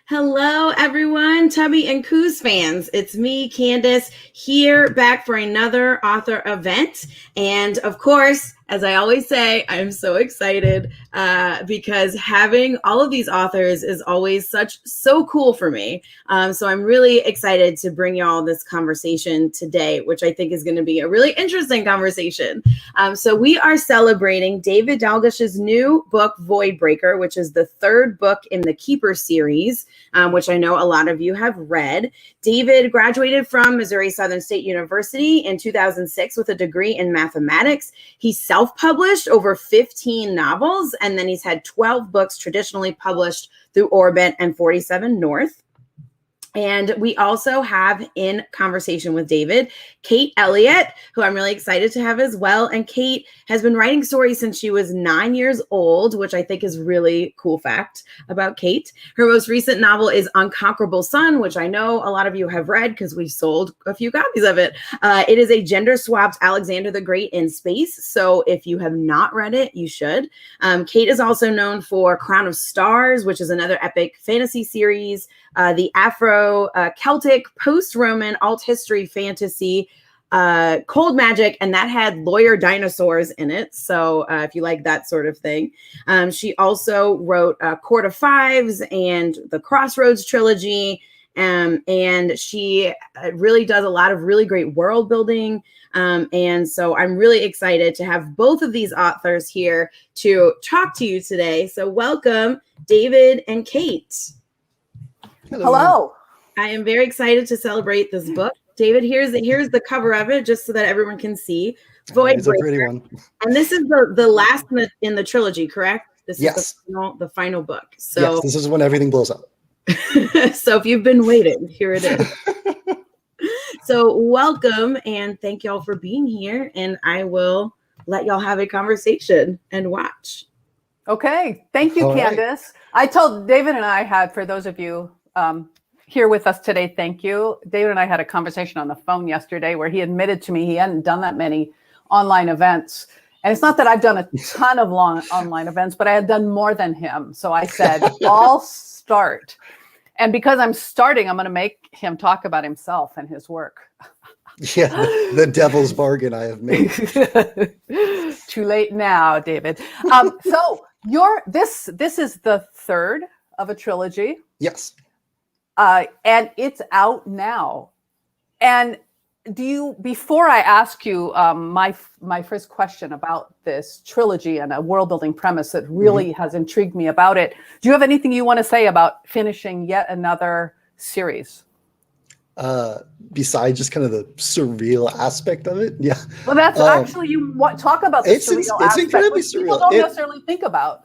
Hello, everyone, Tubby and Coos fans. It's me, Candace, here back for another author event. And of course, as I always say, I'm so excited because having all of these authors is always so cool for me. So I'm really excited to bring you all this conversation today, which I think is going to be a really interesting conversation. So we are celebrating David Dalglish's new book, Void Breaker, which is the third book in the Keeper series, which I know a lot of you have read. David graduated from Missouri Southern State University in 2006 with a degree in mathematics. He self-published over 15 novels, and then he's had 12 books traditionally published through Orbit and 47 North. And we also have in conversation with David, Kate Elliott, who I'm really excited to have as well. And Kate has been writing stories since she was 9 years old, which I think is really cool fact about Kate. Her most recent novel is Unconquerable Sun, which I know a lot of you have read because we sold a few copies of it. It is a gender-swapped Alexander the Great in space. So if you have not read it, you should. Kate is also known for Crown of Stars, which is another epic fantasy series, the Afro-Celtic, post-Roman, alt-history fantasy, Cold Magic, and that had lawyer dinosaurs in it. So if you like that sort of thing. She also wrote Court of Fives and the Crossroads trilogy. And she really does a lot of really great world building. And so I'm really excited to have both of these authors here to talk to you today. So welcome, David and Kate. Hello. I am very excited to celebrate this book. David, here's the cover of it, just so that everyone can see. Void It's a pretty one. And this is the last in the trilogy, correct? This Yes. is the final book. So Yes, this is when everything blows up. so if you've been waiting, here it is. So welcome and thank y'all for being here. And I will let y'all have a conversation and watch. Okay. Thank you, All right. Candace. I told David and I had, for those of you here with us today, thank you. David and I had a conversation on the phone yesterday where he admitted to me he hadn't done that many online events. And it's not that I've done a ton of long online events, but I had done more than him. So I said, I'll start. And because I'm starting, I'm going to make him talk about himself and his work. Yeah, the devil's bargain I have made. Too late now, David. So this is the third of a trilogy. Yes. And it's out now. And before I ask you my first question about this trilogy and a world building premise that really has intrigued me about it, do you have anything you want to say about finishing yet another series? Besides just kind of the surreal aspect of it. Yeah. Well, that's actually, talk about the surreal aspect, incredibly which people don't necessarily think about.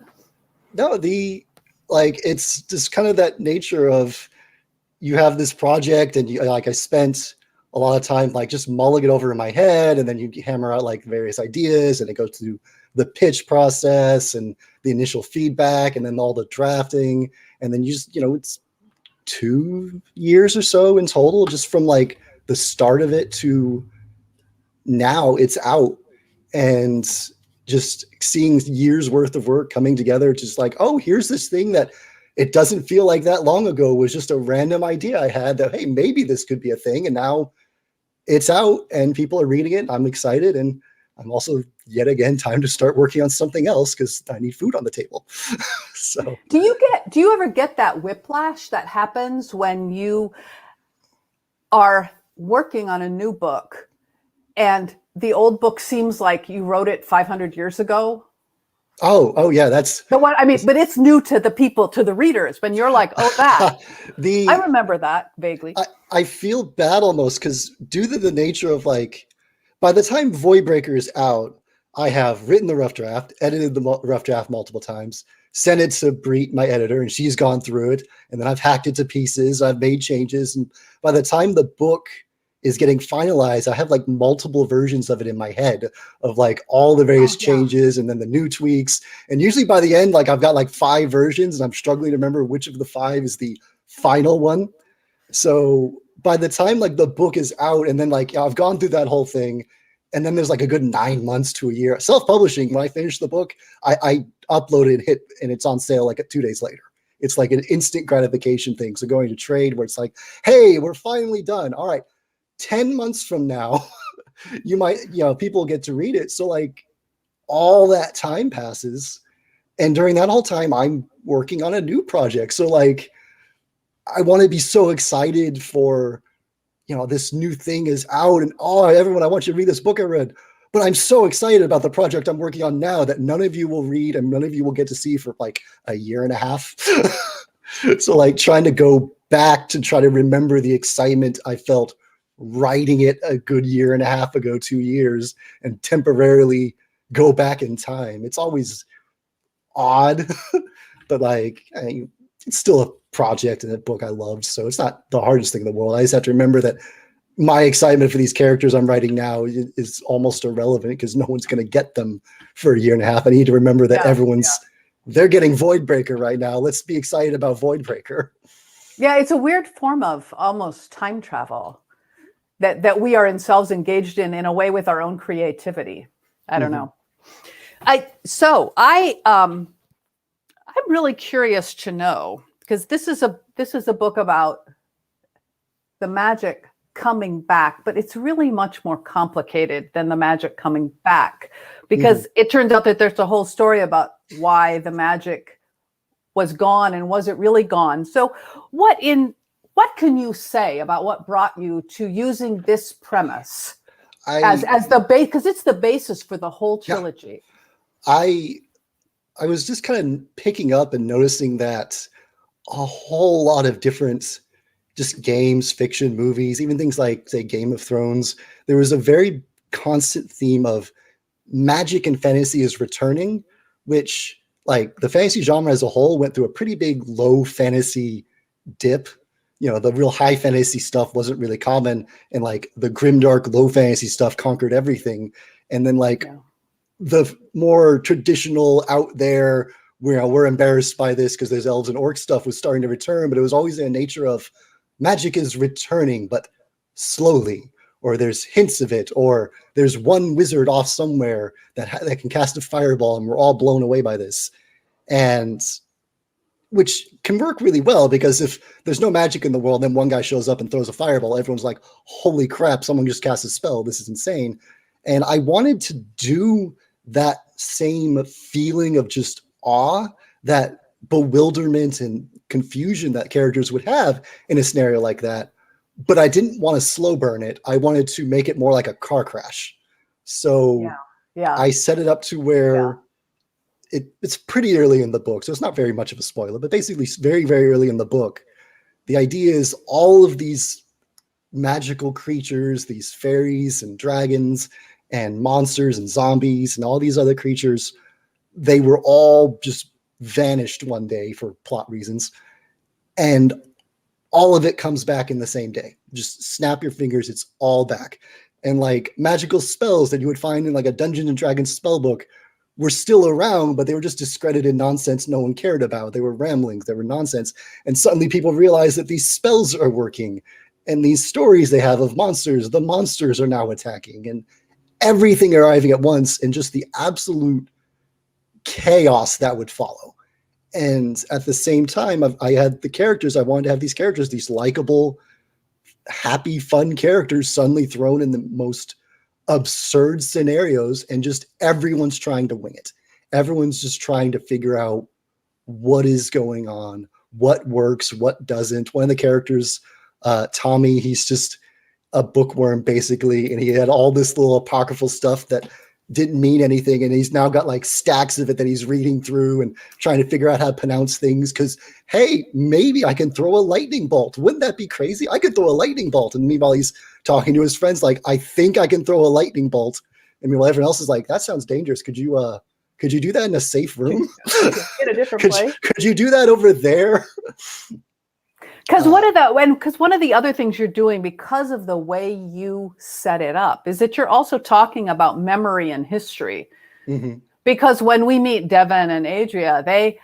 No, it's just kind of that nature of you have this project and I spent a lot of time just mulling it over in my head, and then you hammer out various ideas, and it goes through the pitch process and the initial feedback, and then all the drafting, and then you just it's 2 years or so in total, just from the start of it to now it's out, and just seeing years worth of work coming together, just oh, here's this thing that it doesn't feel like that long ago was just a random idea I had that, hey, maybe this could be a thing. And now it's out and people are reading it. I'm excited. And I'm also yet again time to start working on something else because I need food on the table. So do you ever get that whiplash that happens when you are working on a new book and the old book seems like you wrote it 500 years ago? Oh yeah, that's. But but it's new to the people, to the readers. When you're like, oh, that. I remember that vaguely. I feel bad almost because due to the nature of by the time Void Breaker is out, I have written the rough draft, edited the rough draft multiple times, sent it to Breet, my editor, and she's gone through it. And then I've hacked it to pieces. I've made changes, and by the time the book is getting finalized, I have multiple versions of it in my head of all the various changes and then the new tweaks. And usually by the end, I've got 5 versions and I'm struggling to remember which of the 5 is the final one. So by the time the book is out and then I've gone through that whole thing, and then there's a good 9 months to a year. Self-publishing, when I finish the book, I upload it, and it's on sale 2 days later. it's like an instant gratification thing. So going to trade where it's like, hey, we're finally done. All right, 10 months from now, you might, people get to read it. So like all that time passes. And during that whole time, I'm working on a new project. So like, I want to be so excited for, this new thing is out and everyone, I want you to read this book I read. But I'm so excited about the project I'm working on now that none of you will read and none of you will get to see for like a year and a half. So like trying to go back to try to remember the excitement I felt writing it a good year and a half ago, 2 years, and temporarily go back in time. It's always odd, but like it's still a project and a book I loved. So it's not the hardest thing in the world. I just have to remember that my excitement for these characters I'm writing now is almost irrelevant because no one's going to get them for a year and a half. I need to remember that they're getting Voidbreaker right now. Let's be excited about Voidbreaker. Yeah, it's a weird form of almost time travel that we are themselves engaged in a way with our own creativity. I don't know. I'm really curious to know, because this is a book about the magic coming back, but it's really much more complicated than the magic coming back, because it turns out that there's a whole story about why the magic was gone and was it really gone. So what can you say about what brought you to using this premise as the base, because it's the basis for the whole trilogy? I was just kind of picking up and noticing that a whole lot of different just games, fiction, movies, even things like, say, Game of Thrones, there was a very constant theme of magic and fantasy is returning, which like the fantasy genre as a whole went through a pretty big low fantasy dip. The real high fantasy stuff wasn't really common, and like the grimdark low fantasy stuff conquered everything. And then the more traditional out there, we're embarrassed by this because there's elves and orcs stuff was starting to return, but it was always in the nature of magic is returning, but slowly, or there's hints of it, or there's one wizard off somewhere that can cast a fireball and we're all blown away by this. And which can work really well, because if there's no magic in the world, then one guy shows up and throws a fireball, everyone's like, holy crap, someone just cast a spell, this is insane. And I wanted to do that same feeling of just awe, that bewilderment and confusion that characters would have in a scenario like that. But I didn't want to slow burn it. I wanted to make it more like a car crash. So I set it up to where it's pretty early in the book. So it's not very much of a spoiler, but basically very, very early in the book, the idea is all of these magical creatures, these fairies and dragons and monsters and zombies and all these other creatures, they were all just vanished one day for plot reasons. And all of it comes back in the same day. Just snap your fingers, it's all back. And like magical spells that you would find in like a Dungeons and Dragons spell book were still around, but they were just discredited nonsense no one cared about. They were ramblings, they were nonsense. And suddenly people realize that these spells are working, and these stories they have of monsters, the monsters are now attacking, and everything arriving at once, and just the absolute chaos that would follow. And at the same time, I had the characters. I wanted to have these characters, these likable, happy, fun characters suddenly thrown in the most absurd scenarios, and just everyone's trying to wing it. Everyone's just trying to figure out what is going on, what works, what doesn't. One of the characters, Tommy, he's just a bookworm basically, and he had all this little apocryphal stuff that didn't mean anything, and he's now got like stacks of it that he's reading through and trying to figure out how to pronounce things, because hey, maybe I can throw a lightning bolt. Wouldn't that be crazy? I could throw a lightning bolt. And meanwhile he's talking to his friends like, I think I can throw a lightning bolt. And meanwhile everyone else is like, that sounds dangerous. Could you do that in a safe room? In a different place? Could you do that over there? Because one of the other things you're doing, because of the way you set it up, is that you're also talking about memory and history. Mm-hmm. Because when we meet Devin and Adria, they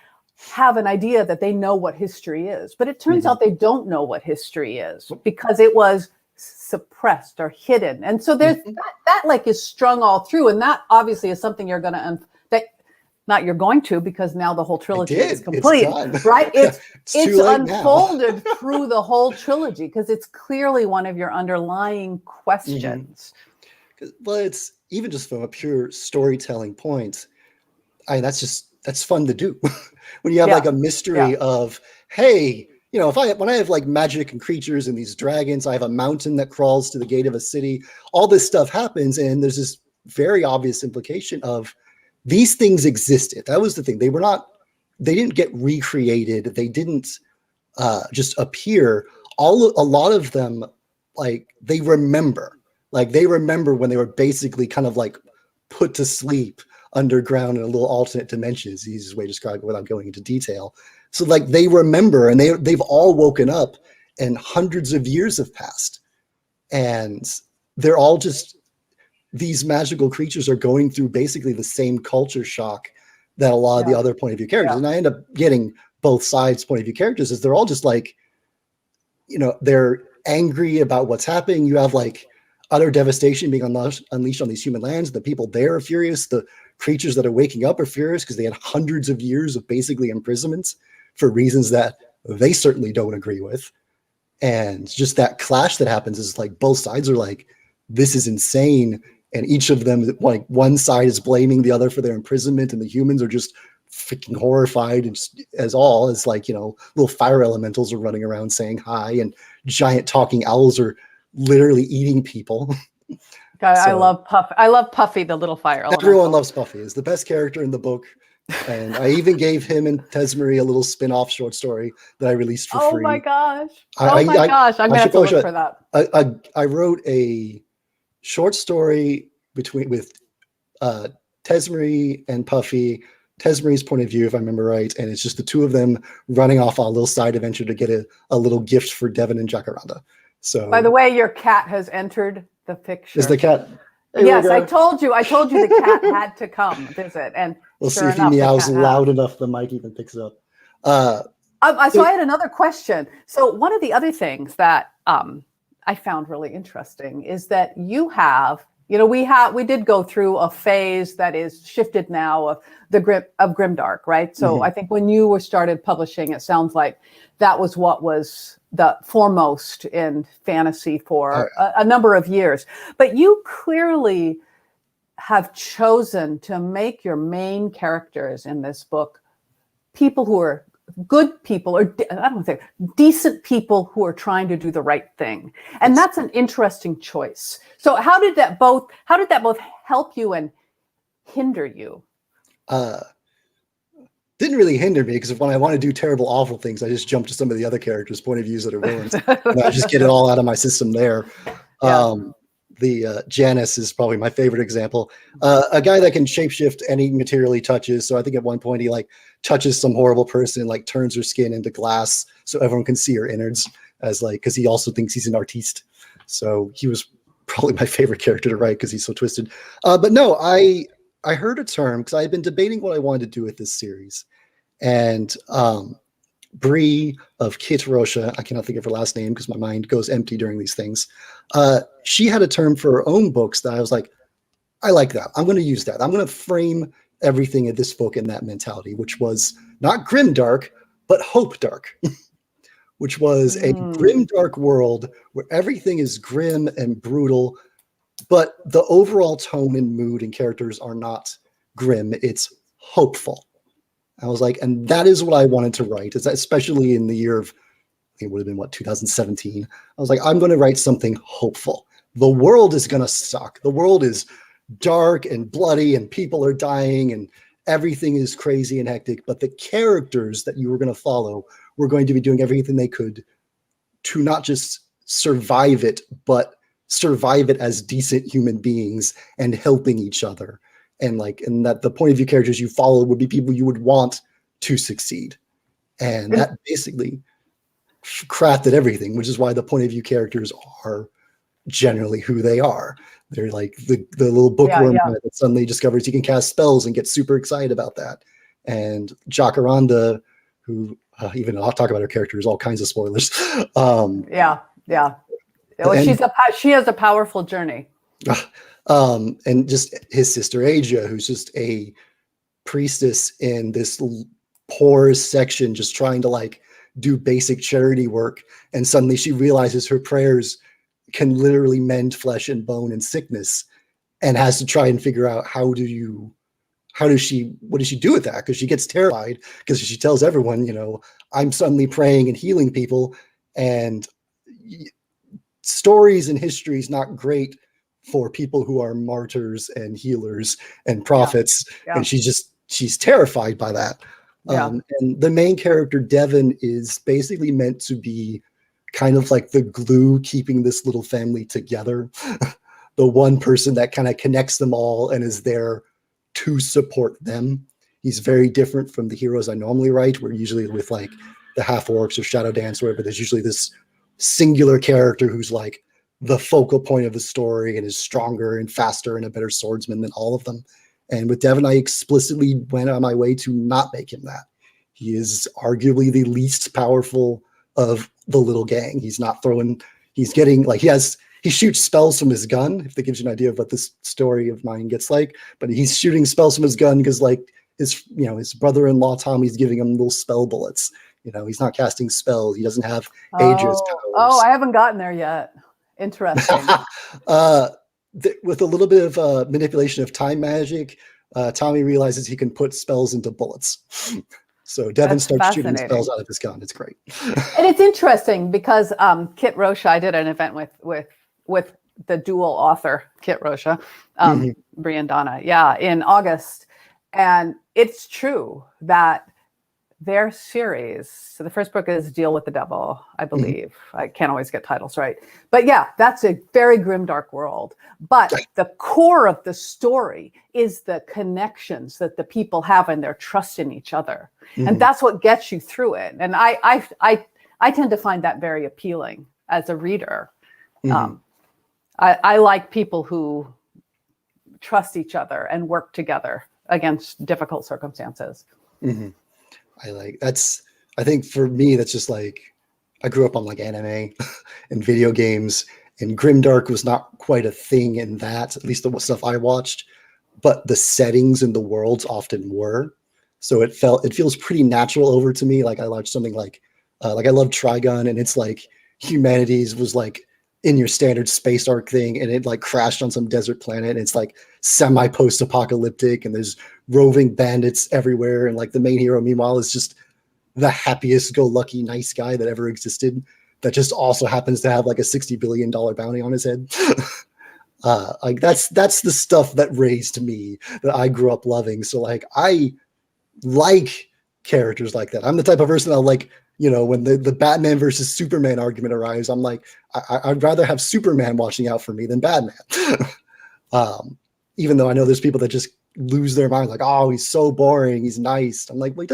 have an idea that they know what history is, but it turns out they don't know what history is because it was suppressed or hidden. And so there's that like is strung all through, and that obviously is something you're going to not you're going to, because now the whole trilogy is It's complete, done. right? It's too late now. unfolded through the whole trilogy because it's clearly one of your underlying questions. Well, it's even just from a pure storytelling point. That's fun to do when you have like a mystery of, hey, you know, when I have like magic and creatures and these dragons, I have a mountain that crawls to the gate of a city, all this stuff happens. And there's this very obvious implication of these things existed. That was the thing. They didn't get recreated. They didn't just appear. A lot of them, like they remember when they were basically kind of like put to sleep underground in a little alternate dimension is the easiest way to describe it without going into detail. So like they remember, and they've all woken up and hundreds of years have passed. And they're all just, these magical creatures are going through basically the same culture shock that a lot of the other point of view characters. And I end up getting both sides point of view characters is they're all just like, you know, they're angry about what's happening. You have like utter devastation being unleashed on these human lands. The people there are furious. The creatures that are waking up are furious because they had hundreds of years of basically imprisonments for reasons that they certainly don't agree with. And just that clash that happens is like both sides are like, this is insane. And each of them, like one side is blaming the other for their imprisonment, and the humans are just freaking horrified as like, you know, little fire elementals are running around saying hi, and giant talking owls are literally eating people. God, I love Puffy. I love Puffy, the little fire elemental. Everyone loves Puffy. He's the best character in the book. And I even gave him and Tesmarie a little spin-off short story that I released for free. Oh my gosh. I'm going to have to look for that. I wrote a short story with Tesmarie and Puffy, Tesmarie's point of view, if I remember right. And it's just the two of them running off on a little side adventure to get a little gift for Devin and Jacaranda. So, by the way, your cat has entered the picture. Is the cat? Yes, I told you the cat had to come visit, and we'll see if he meows loud enough the mic even picks up. So I had another question. So one of the other things that I found really interesting is that you have, you know, we did go through a phase that is shifted now of grimdark, right? So I think when you started publishing, it sounds like that was what was the foremost in fantasy for a number of years. But you clearly have chosen to make your main characters in this book people who are good people, or I don't think decent people who are trying to do the right thing. And that's an interesting choice. So how did that both help you and hinder you? Didn't really hinder me, because when I want to do terrible, awful things, I just jump to some of the other characters' point of views that are villains. And I just get it all out of my system there. Janice is probably my favorite example. A guy that can shapeshift any material he touches. So I think at one point he like touches some horrible person, like turns her skin into glass so everyone can see her innards, as like, because he also thinks he's an artiste. So he was probably my favorite character to write because he's so twisted. But no, I heard a term because I had been debating what I wanted to do with this series. And Bree of Kit Rosha, I cannot think of her last name because my mind goes empty during these things. She had a term for her own books that I was like, I like that. I'm going to use that. I'm going to frame everything in this book in that mentality, which was not grimdark, but hope dark, which was a grimdark world where everything is grim and brutal, but the overall tone and mood and characters are not grim. It's hopeful. I was like, and that is what I wanted to write, especially in the year of, I think it would have been 2017. I was like, I'm going to write something hopeful. The world is going to suck. The world is dark and bloody and people are dying and everything is crazy and hectic. But the characters that you were going to follow were going to be doing everything they could to not just survive it, but survive it as decent human beings and helping each other. And that the point of view characters you follow would be people you would want to succeed. And that basically crafted everything, which is why the point of view characters are generally who they are. They're like the little bookworm that suddenly discovers he can cast spells and gets super excited about that. And Jacaranda, who even I'll talk about her characters, all kinds of spoilers. Well, she has a powerful journey. And just his sister Asia, who's just a priestess in this poor section just trying to like do basic charity work, and suddenly she realizes her prayers can literally mend flesh and bone and sickness, and has to try and figure out what does she do with that? Because she gets terrified because she tells everyone, I'm suddenly praying and healing people, and stories and history is not great for people who are martyrs and healers and prophets. Yeah. And she's terrified by that. Yeah. And the main character, Devin, is basically meant to be kind of like the glue keeping this little family together. The one person that kind of connects them all and is there to support them. He's very different from the heroes I normally write, where usually with like the half orcs or shadow dance or whatever, there's usually this singular character who's like the focal point of the story and is stronger and faster and a better swordsman than all of them. And with Devin, I explicitly went on my way to not make him that. He is arguably the least powerful of the little gang. He's getting like, he shoots spells from his gun, if that gives you an idea of what this story of mine gets like, but he's shooting spells from his gun because like his brother-in-law, Tommy's giving him little spell bullets. He's not casting spells. He doesn't have Aegis powers. Oh, I haven't gotten there yet. Interesting. With a little bit of manipulation of time magic, Tommy realizes he can put spells into bullets. So Devin starts shooting spells out of his gun. It's great. And it's interesting because Kit Rocha, I did an event with the dual author, Kit Rocha, Brie and Donna, in August. And it's true that their series, so the first book is Deal with the Devil, I believe. I can't always get titles right. But yeah, that's a very grimdark world. But the core of the story is the connections that the people have and their trust in each other. And that's what gets you through it. And I tend to find that very appealing as a reader. I like people who trust each other and work together against difficult circumstances. I think for me, that's just like, I grew up on like anime and video games, and grimdark was not quite a thing in that, at least the stuff I watched, but the settings and the worlds often were. So it feels pretty natural over to me. Like I watched something like I love Trigun, and it's like humanities was like in your standard space arc thing, and it like crashed on some desert planet, and it's like semi post-apocalyptic, and there's roving bandits everywhere, and like the main hero meanwhile is just the happiest go lucky nice guy that ever existed, that just also happens to have like a $60 billion bounty on his head. Like that's the stuff that raised me, that I grew up loving. So like I like characters like that. I'm the type of person I'll like, when the Batman versus Superman argument arrives, I'm like, I'd rather have Superman watching out for me than Batman. Even though I know there's people that just lose their mind, like, oh, he's so boring, he's nice. I'm like, well,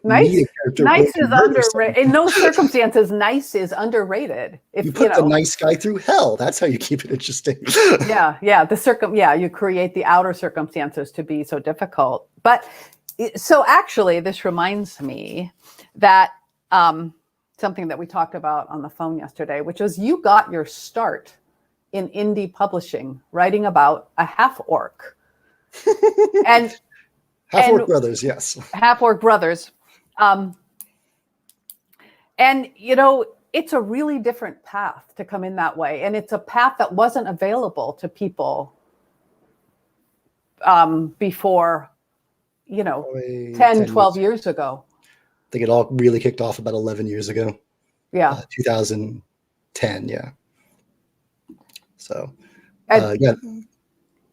nice is underrated. In those circumstances, nice is underrated. If you put the nice guy through hell, that's how you keep it interesting. You create the outer circumstances to be so difficult. But so actually, this reminds me that something that we talked about on the phone yesterday, which was you got your start in indie publishing, writing about a half-orc. And Half-orc brothers, yes. Half-orc brothers. And, it's a really different path to come in that way. And it's a path that wasn't available to people before, 10, 12 years ago. I think it all really kicked off about 11 years ago. Yeah. 2010, yeah. So,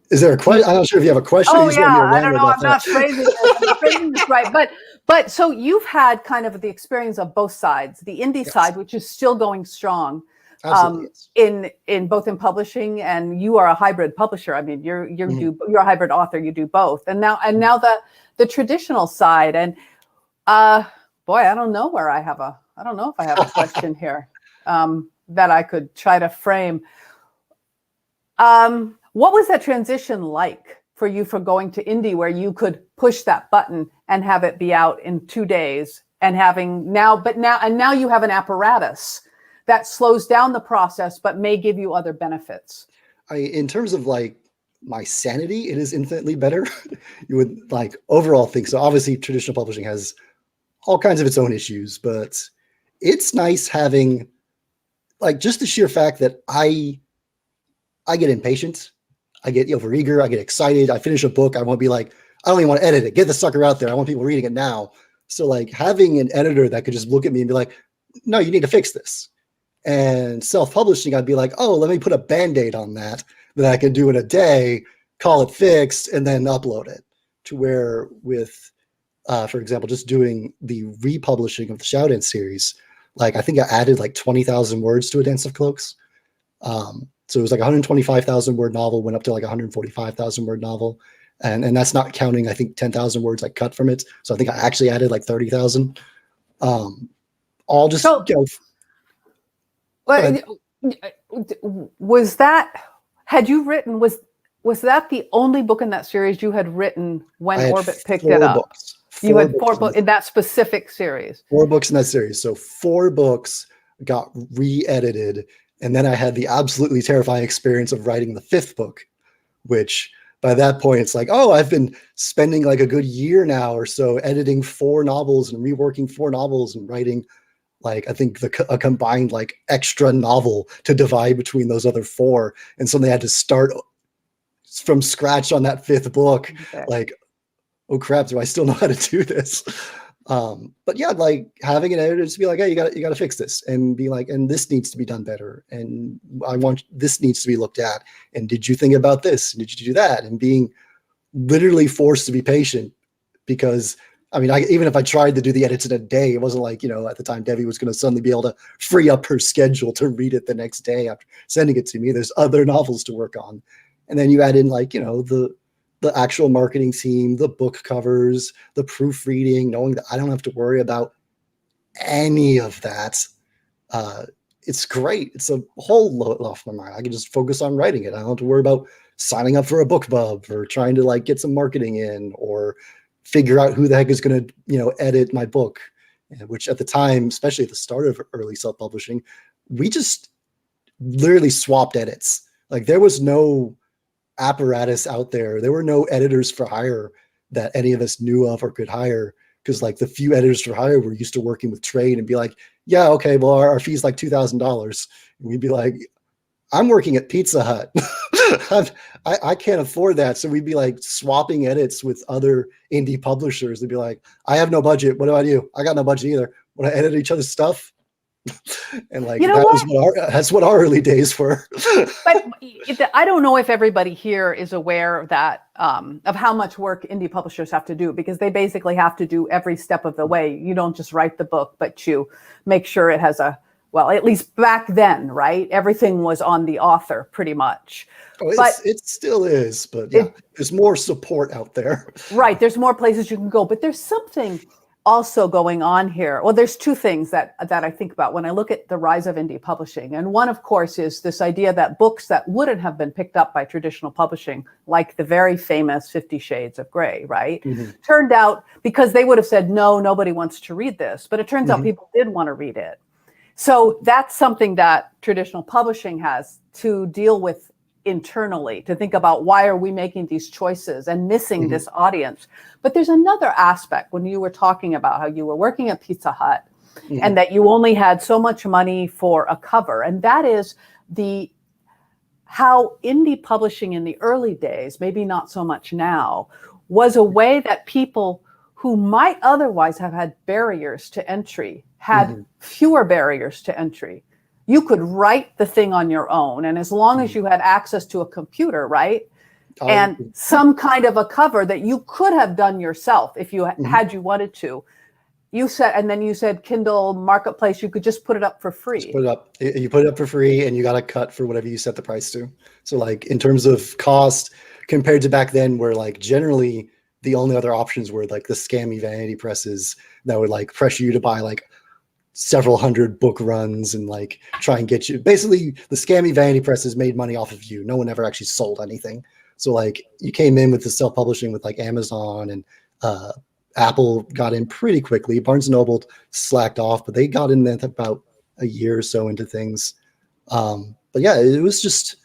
Is there a question? I'm not sure if you have a question. Oh, yeah. I don't know. I'm not phrasing this right. But so you've had kind of the experience of both sides, the indie side, which is still going strong. In both in publishing, and you are a hybrid publisher. I mean, you're a hybrid author. You do both, and now the traditional side. And boy, I don't know if I have a question here that I could try to frame. What was that transition like for you from going to indie, where you could push that button and have it be out in 2 days, and now you have an apparatus that slows down the process, but may give you other benefits? In terms of like my sanity, it is infinitely better. You would like overall think so. Obviously, traditional publishing has all kinds of its own issues, but it's nice having like just the sheer fact that I get impatient, I get overeager, I get excited. I finish a book, I want to be like, I don't even want to edit it. Get the sucker out there. I want people reading it now. So like having an editor that could just look at me and be like, no, you need to fix this. And self-publishing, I'd be like, oh, let me put a Band-Aid on that I can do in a day, call it fixed, and then upload it. To where with, for example, just doing the republishing of the Shout-In series, like I think I added like 20,000 words to A Dance of Cloaks. So it was like 125,000 word novel, went up to like 145,000 word novel. And that's not counting, I think, 10,000 words I cut from it. So I think I actually added like 30,000. All just, So, was that, had you written, was that the only book in that series you had written when Orbit picked it up? Books. You had 4 books in that specific series. 4 books in that series. So 4 books got re-edited. And then I had the absolutely terrifying experience of writing the 5th book, which by that point, it's like, oh, I've been spending like a good year now or so editing 4 novels and reworking 4 novels and writing like, I think a combined like extra novel to divide between those other 4. And suddenly I had to start from scratch on that 5th book. Okay. Like, oh crap, do I still know how to do this? But yeah, like having an editor just be like, hey, you got to fix this, and be like, and this needs to be done better, and I want this needs to be looked at, and did you think about this? Did you do that? And being literally forced to be patient, because I mean, even if I tried to do the edits in a day, it wasn't like, at the time Debbie was going to suddenly be able to free up her schedule to read it the next day after sending it to me. There's other novels to work on, and then you add in like the actual marketing team, the book covers, the proofreading, knowing that I don't have to worry about any of that. It's great. It's a whole load off my mind. I can just focus on writing it. I don't have to worry about signing up for a book club or trying to like get some marketing in or figure out who the heck is going to, edit my book, which at the time, especially at the start of early self-publishing, we just literally swapped edits. Like there was no apparatus out there. There were no editors for hire that any of us knew of or could hire, because like the few editors for hire were used to working with trade and be like, yeah, okay, well, our fee's like $2,000. And we'd be like, I'm working at Pizza Hut. I can't afford that. So we'd be like swapping edits with other indie publishers. They'd be like, I have no budget. What do? I got no budget either. When I edit each other's stuff. And like that's what our early days were. But I don't know if everybody here is aware that of how much work indie publishers have to do, because they basically have to do every step of the way. You don't just write the book, but you make sure it has at least back then, right? Everything was on the author pretty much. Oh, it still is, but yeah, there's more support out there. Right. There's more places you can go, but there's something also going on here. Well, there's 2 things that I think about when I look at the rise of indie publishing. And one, of course, is this idea that books that wouldn't have been picked up by traditional publishing, like the very famous 50 Shades of Grey, right? Mm-hmm. Turned out, because they would have said, no, nobody wants to read this. But it turns out people did want to read it. So that's something that traditional publishing has to deal with internally, to think about why are we making these choices and missing this audience. But there's another aspect when you were talking about how you were working at Pizza Hut and that you only had so much money for a cover. And that is how indie publishing in the early days, maybe not so much now, was a way that people who might otherwise have had barriers to entry had fewer barriers to entry. You could write the thing on your own. And as long as you had access to a computer, right? And some kind of a cover that you could have done yourself if you had you wanted to. You said Kindle Marketplace, you could just put it up for free. Just put it up. You put it up for free and you got a cut for whatever you set the price to. So like in terms of cost compared to back then, where like generally the only other options were like the scammy vanity presses that would like pressure you to buy like several hundred book runs and like try and get you. Basically, the scammy vanity presses made money off of you. No one ever actually sold anything. So like you came in with the self-publishing with like Amazon and Apple got in pretty quickly. Barnes & Noble slacked off, but they got in there about a year or so into things. But yeah, it was just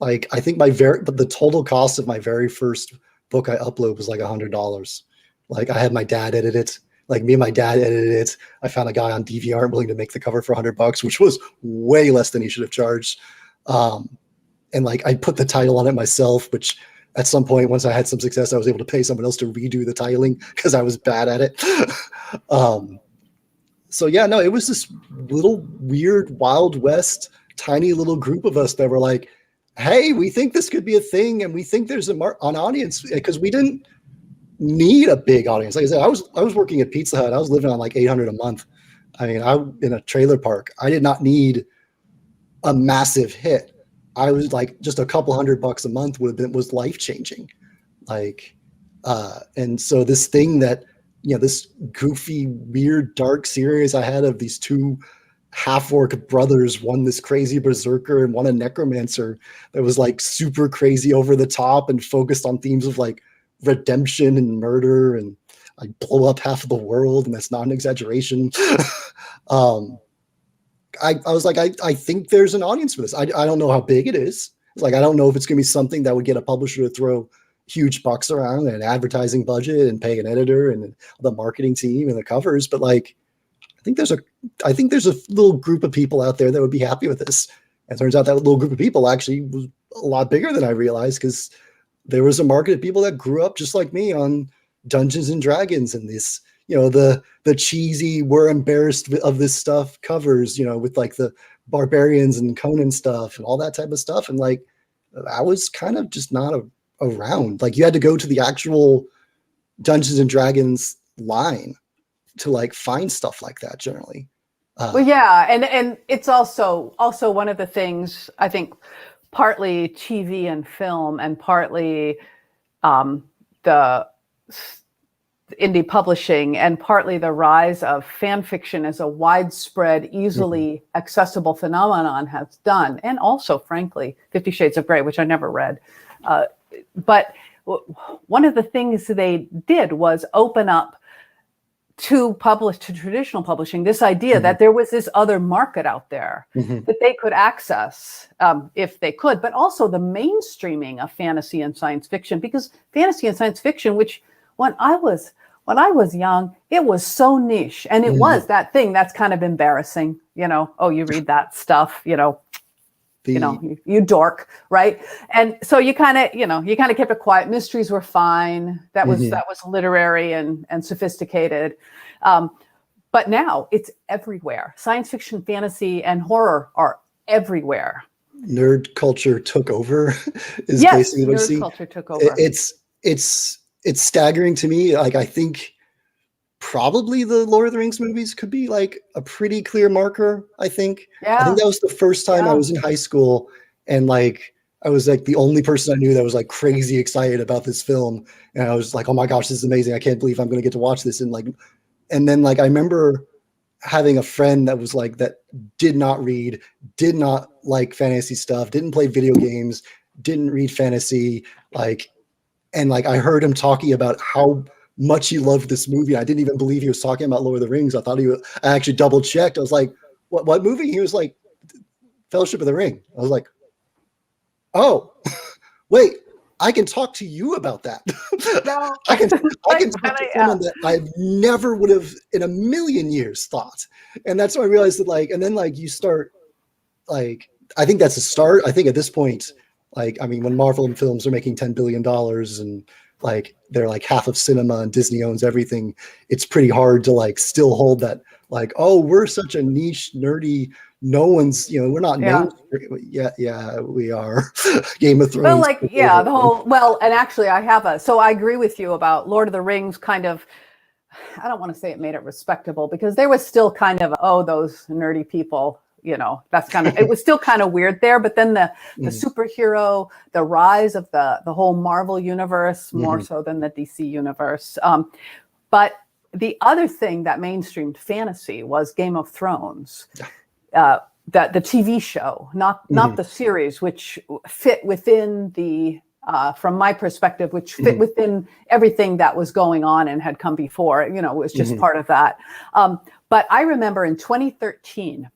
Like I think but the total cost of my very first book I upload was like $100. Like I had my dad edit it. Like me and my dad edited it. I found a guy on DeviantArt willing to make the cover for $100, which was way less than he should have charged. And like I put the title on it myself, which at some point, once I had some success, I was able to pay someone else to redo the titling because I was bad at it. So yeah, no, it was this little weird Wild West, tiny little group of us that were like, hey, we think this could be a thing, and we think there's an audience, because we didn't need a big audience. Like I said, I was working at Pizza Hut. I was living on like $800 a month. I mean, in a trailer park. I did not need a massive hit. I was like, just a couple $100 a month was life changing. Like, and so this thing that, this goofy, weird, dark series I had of these two half-orc brothers, one this crazy berserker and one a necromancer, that was like super crazy, over the top, and focused on themes of like redemption and murder, and I blow up half of the world, and that's not an exaggeration. I was like, I think there's an audience for this. I don't know how big it is. It's like, I don't know if it's going to be something that would get a publisher to throw huge bucks around, and an advertising budget, and pay an editor and the marketing team and the covers. But like, I think there's a little group of people out there that would be happy with this. And it turns out that little group of people actually was a lot bigger than I realized, because there was a market of people that grew up just like me on Dungeons and Dragons, and this, the cheesy, we're embarrassed of this stuff covers, with like the barbarians and Conan stuff and all that type of stuff. And like, I was kind of just not around. Like, you had to go to the actual Dungeons and Dragons line to like find stuff like that generally. Well, yeah. And it's also one of the things, I think, partly TV and film, and partly the indie publishing, and partly the rise of fan fiction as a widespread, easily accessible phenomenon has done. And also, frankly, 50 Shades of Grey, which I never read. But one of the things they did was open up to traditional publishing this idea that there was this other market out there that they could access if they could, but also the mainstreaming of fantasy and science fiction, because fantasy and science fiction, which when I was young, it was so niche, and it was that thing that's kind of embarrassing, oh, you read that stuff, you dork, right? And so you kind of kept it quiet. Mysteries were fine. That was literary and sophisticated. But now it's everywhere. Science fiction, fantasy, and horror are everywhere. Nerd culture took over. Basically what you see. Nerd culture took over. It's staggering to me. Like, I think probably the Lord of the Rings movies could be like a pretty clear marker. I think that was the first time I was in high school, and like I was like the only person I knew that was like crazy excited about this film, and I was like, oh my gosh, this is amazing! I can't believe I'm going to get to watch this. And then like I remember having a friend that was like, that did not read, did not like fantasy stuff, didn't play video games, didn't read fantasy, and I heard him talking about how much he loved this movie. I didn't even believe he was talking about Lord of the Rings. I actually double checked. I was like, what movie? He was like, Fellowship of the Ring. I was like, oh, wait, I can talk to you about that. No. I can talk to someone that I never would have in a million years thought. And that's when I realized that and then you start I think that's a start. I think at this point, when Marvel and films are making $10 billion and they're like half of cinema and Disney owns everything, it's pretty hard to still hold that oh, we're such a niche, nerdy, no one's, we're not known. Yeah, we are. Game of Thrones. Well, and actually so I agree with you about Lord of the Rings. Kind of, I don't want to say it made it respectable, because there was still kind of, oh, those nerdy people, that's kind of, it was still kind of weird there. But then the superhero, the rise of the whole Marvel universe, more so than the DC universe. But the other thing that mainstreamed fantasy was Game of Thrones, the TV show, not the series, which fit within the, from my perspective, which fit within everything that was going on and had come before. It was just part of that. But I remember in 2013,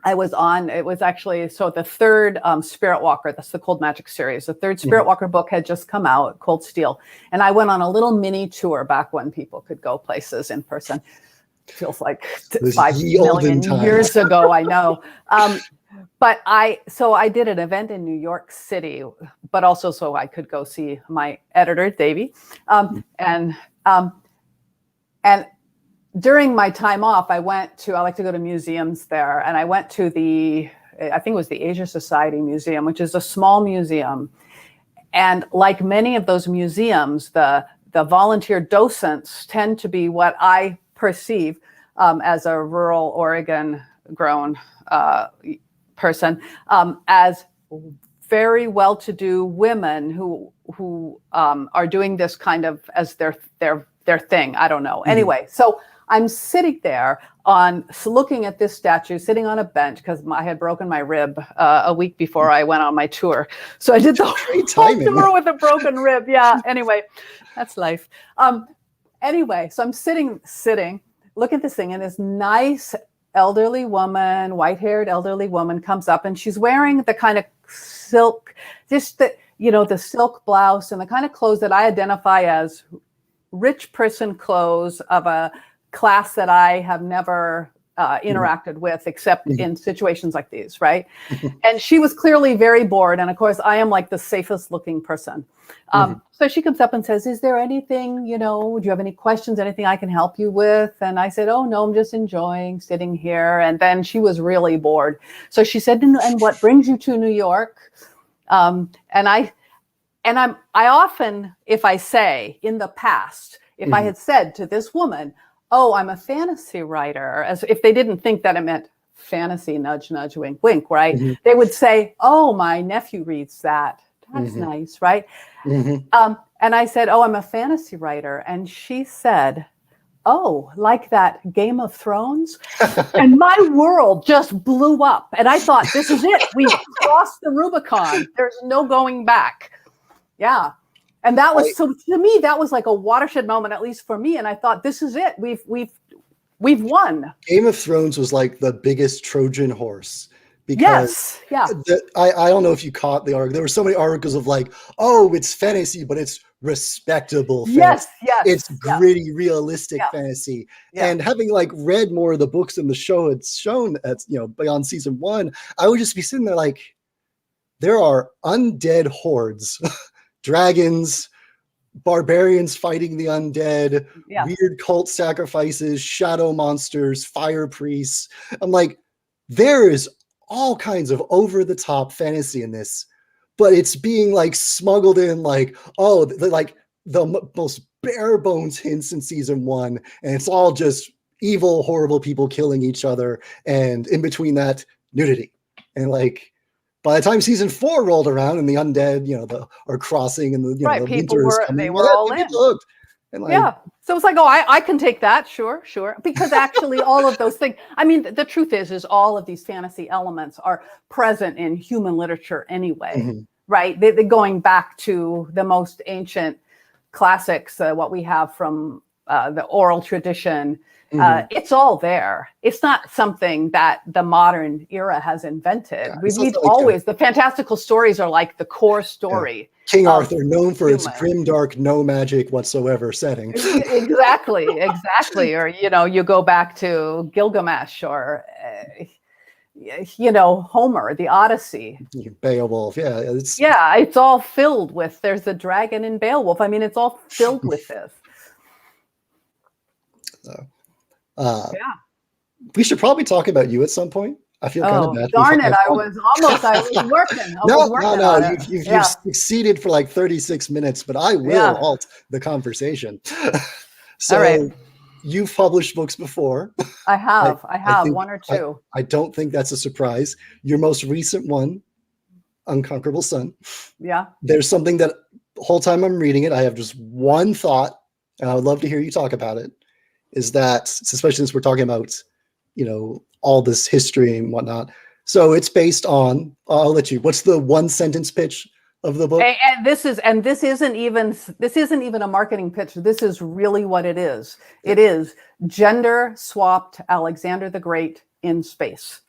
I was on, it was actually, so the third Spirit Walker, that's the Cold Magic series. The third Spirit Walker book had just come out, Cold Steel. And I went on a little mini tour back when people could go places in person. Feels like 5 million years ago, I know. But I did an event in New York City, but also so I could go see my editor, Davey. And during my time off, I like to go to museums there. And I went to I think it was the Asia Society Museum, which is a small museum. And like many of those museums, the volunteer docents tend to be what I perceive as a rural Oregon grown person, as very well-to-do women who are doing this kind of as their thing. I don't know. Anyway, so I'm sitting there looking at this statue, sitting on a bench because I had broken my rib a week before I went on my tour. So I did the whole tour with a broken rib. Yeah. Anyway, that's life. Anyway, so I'm sitting, look at this thing, and this nice elderly woman, white-haired elderly woman comes up, and she's wearing the kind of silk, just the silk blouse and the kind of clothes that I identify as rich person clothes of a class that I have never interacted with except in situations like these, right? And she was clearly very bored. And of course, I am like the safest looking person. So she comes up and says, is there anything, do you have any questions, anything I can help you with? And I said, oh, no, I'm just enjoying sitting here. And then she was really bored. So she said, and what brings you to New York? And I often, if I say in the past, if I had said to this woman, oh, I'm a fantasy writer, as if they didn't think that it meant fantasy, nudge, nudge, wink, wink, right? They would say, oh, my nephew reads that. That's nice, right? And I said, oh, I'm a fantasy writer. And she said, oh, like that Game of Thrones? And my world just blew up. And I thought, this is it. We've crossed the Rubicon. There's no going back. Yeah. And that was, so to me, that was like a watershed moment, at least for me. And I thought, this is it. We've won. Game of Thrones was like the biggest Trojan horse. Because I don't know if you caught the article. There were so many articles of like, oh, it's fantasy, but it's respectable fantasy. It's gritty, realistic fantasy. And having like read more of the books than the show had shown at, beyond season 1, I would just be sitting there like, there are undead hordes, dragons, barbarians fighting the undead, weird cult sacrifices, shadow monsters, fire priests. I'm like, there is all kinds of over-the-top fantasy in this, but it's being like smuggled in like, oh, like the most bare bones hints in season 1, and it's all just evil, horrible people killing each other, and in between that, nudity. And like, by the time season 4 rolled around and the undead, are crossing and the people winter is coming, they were all in. And like, so it's like, oh, I can take that, sure, because actually all of those things. I mean, the truth is all of these fantasy elements are present in human literature anyway, right? They're going back to the most ancient classics, what we have from the oral tradition. It's all there. It's not something that the modern era has invented. We've always, the fantastical stories are like the core story. King Arthur, known for its grim, dark, no magic whatsoever setting. Exactly. Or, you go back to Gilgamesh or, Homer, the Odyssey. Beowulf, it's all filled with, there's the dragon in Beowulf. I mean, it's all filled with this. We should probably talk about you at some point. I feel kind of bad. Darn it! I was working. No. You've succeeded for like 36 minutes, but I will halt the conversation. So, all right. You've published books before. I have. I have 1 or 2. I don't think that's a surprise. Your most recent one, Unconquerable Sun. Yeah. There's something that the whole time I'm reading it, I have just one thought, and I would love to hear you talk about it. Is that, especially since we're talking about, all this history and whatnot. So it's based on, I'll let you, what's the 1-sentence pitch of the book? And this isn't even a marketing pitch. This is really what it is. It is gender swapped Alexander the Great in space.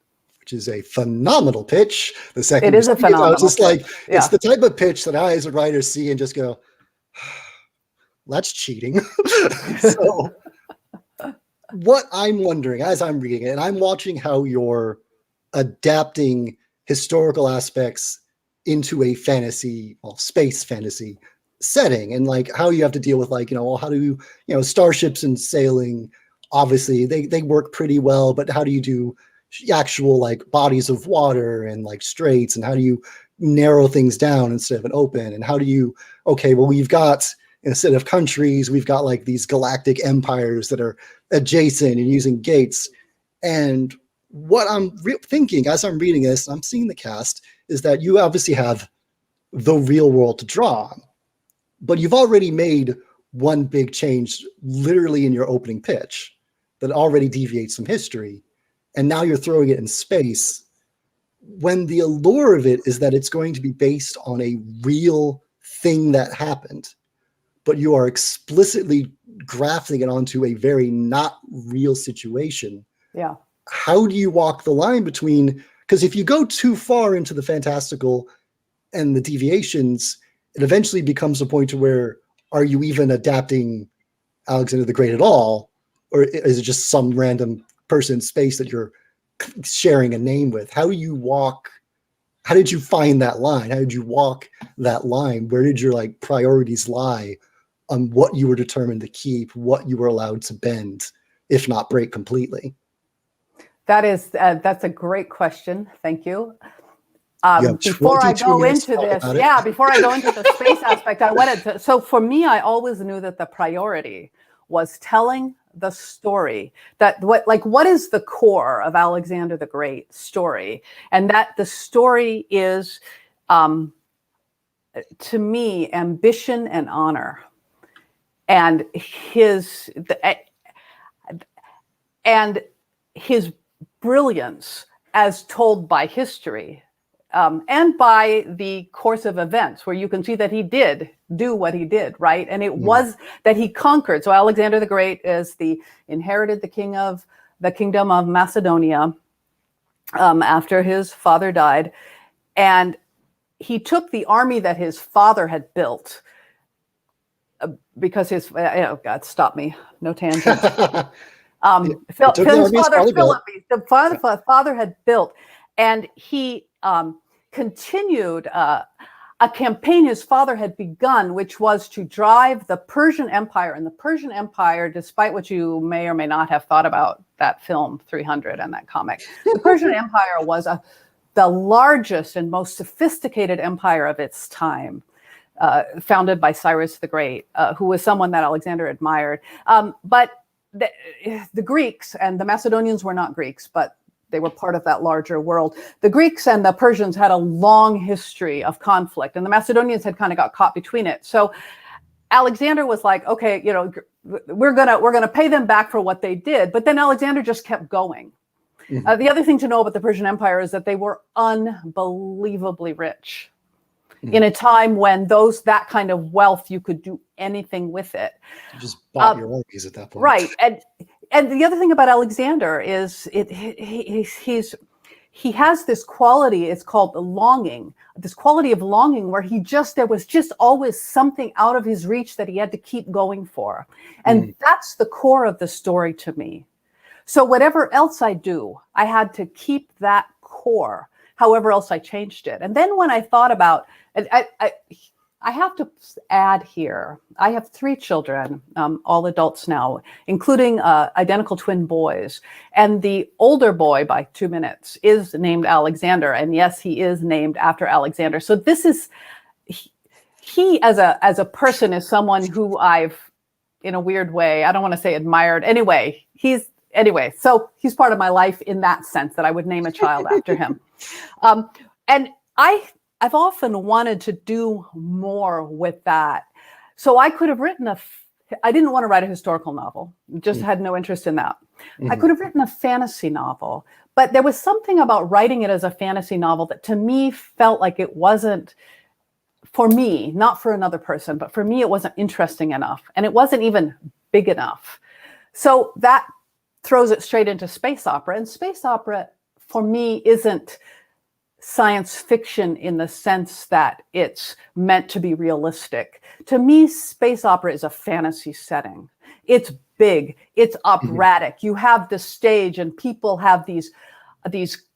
which is a phenomenal pitch. The second It is a I was just phenomenal like, it's the type of pitch that I, as a writer, see and just go, that's cheating. So what I'm wondering as I'm reading it, and I'm watching how you're adapting historical aspects into a fantasy, well, space fantasy setting, and like how you have to deal with like, how do you, starships and sailing, obviously they work pretty well, but how do you do actual like bodies of water and like straits, and how do you narrow things down instead of an open, and how do you, okay, well, we've got, instead of countries, we've got like these galactic empires that are adjacent and using gates. And what I'm thinking as I'm reading this, I'm seeing the cast, is that you obviously have the real world to draw on, but you've already made one big change literally in your opening pitch that already deviates from history. And now you're throwing it in space, when the allure of it is that it's going to be based on a real thing that happened, but you are explicitly grafting it onto a very not real situation. Yeah. How do you walk the line between, because if you go too far into the fantastical and the deviations, it eventually becomes a point to where, are you even adapting Alexander the Great at all? Or is it just some random person in space that you're sharing a name with? How did you find that line? How did you walk that line? Where did your like priorities lie on what you were determined to keep, what you were allowed to bend, if not break completely? That's a great question. Thank you. Before I go into the space aspect, I wanted to. So for me, I always knew that the priority was telling the story. That what is the core of Alexander the Great story, and that the story is, to me, ambition and honor, and his brilliance as told by history, and by the course of events, where you can see that he did do what he did, right? And it was that he conquered. So Alexander the Great inherited the kingdom of Macedonia after his father died, and he took the army that his father had built, because his God, stop me, no tangent. The father had built, and he continued a campaign his father had begun, which was to drive the Persian Empire. And the Persian Empire, despite what you may or may not have thought about that film 300 and that comic, the Persian Empire was the largest and most sophisticated empire of its time. Founded by Cyrus the Great, who was someone that Alexander admired. But the Greeks, and the Macedonians were not Greeks, but they were part of that larger world. The Greeks and the Persians had a long history of conflict, and the Macedonians had kind of got caught between it. So Alexander was like, okay, we're gonna pay them back for what they did. But then Alexander just kept going. Mm-hmm. The other thing to know about the Persian Empire is that they were unbelievably rich. In a time when that kind of wealth, you could do anything with it. You just bought your armies at that point. Right. And the other thing about Alexander is he has this quality, it's called longing, this quality of longing, where there was just always something out of his reach that he had to keep going for. And that's the core of the story to me. So whatever else I do, I had to keep that core, however else I changed it. And then when I thought about, I have to add here, I have 3 children, all adults now, including identical twin boys. And the older boy, by 2 minutes, is named Alexander. And yes, he is named after Alexander. So this is, he as a person is someone who I've, in a weird way, I don't want to say admired. So he's part of my life in that sense, that I would name a child after him. And I've often wanted to do more with that. So I could have written I didn't want to write a historical novel, just had no interest in that. I could have written a fantasy novel, but there was something about writing it as a fantasy novel that to me felt like it wasn't, for me, not for another person, but for me, it wasn't interesting enough. And it wasn't even big enough. So that throws it straight into space opera. And space opera, for me, isn't science fiction in the sense that it's meant to be realistic. To me, space opera is a fantasy setting. It's big, it's operatic. You have the stage and people have these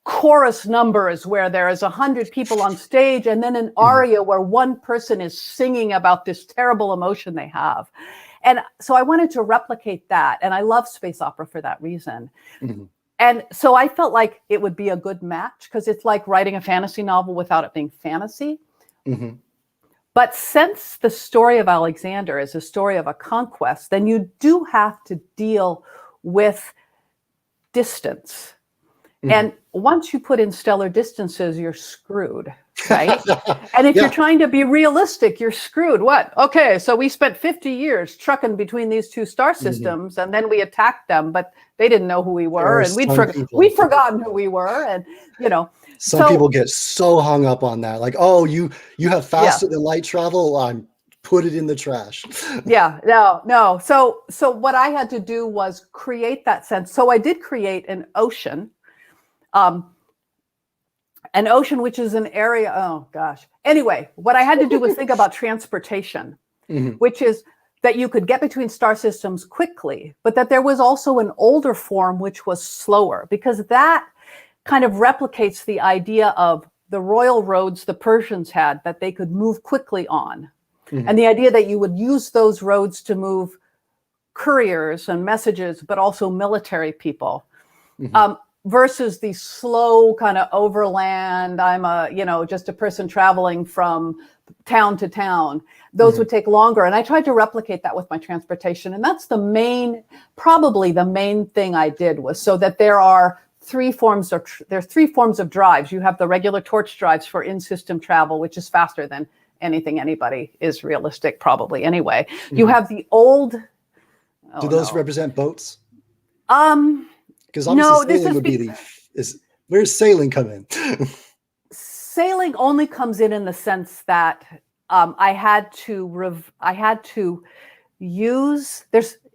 chorus numbers where there is 100 people on stage, and then an aria where one person is singing about this terrible emotion they have. And so I wanted to replicate that. And I love space opera for that reason. And so I felt like it would be a good match because it's like writing a fantasy novel without it being fantasy. But since the story of Alexander is a story of a conquest, then you do have to deal with distance. And once you put in stellar distances, you're screwed, right? And if you're trying to be realistic, you're screwed. What? Okay, so we spent 50 years trucking between these two star systems, and then we attacked them, but they didn't know who we were, and we'd forgotten who we were, and Some people get so hung up on that, like, oh, you have faster than light travel. Put it in the trash. No. So what I had to do was create that sense. So I did create an ocean. An ocean, which is an area, oh gosh. Anyway, what I had to do was think about transportation, which is that you could get between star systems quickly, but that there was also an older form which was slower, because that kind of replicates the idea of the royal roads the Persians had that they could move quickly on. And the idea that you would use those roads to move couriers and messages, but also military people. Versus the slow kind of overland, I'm just a person traveling from town to town. Those would take longer. And I tried to replicate that with my transportation. And that's probably the main thing I did, was so that there are three forms of drives. You have the regular torch drives for in-system travel, which is faster than anything anybody is realistic, probably anyway. You have the old. Do those represent boats? Because sailing would be where's sailing come in? Sailing only comes in the sense that I had to use.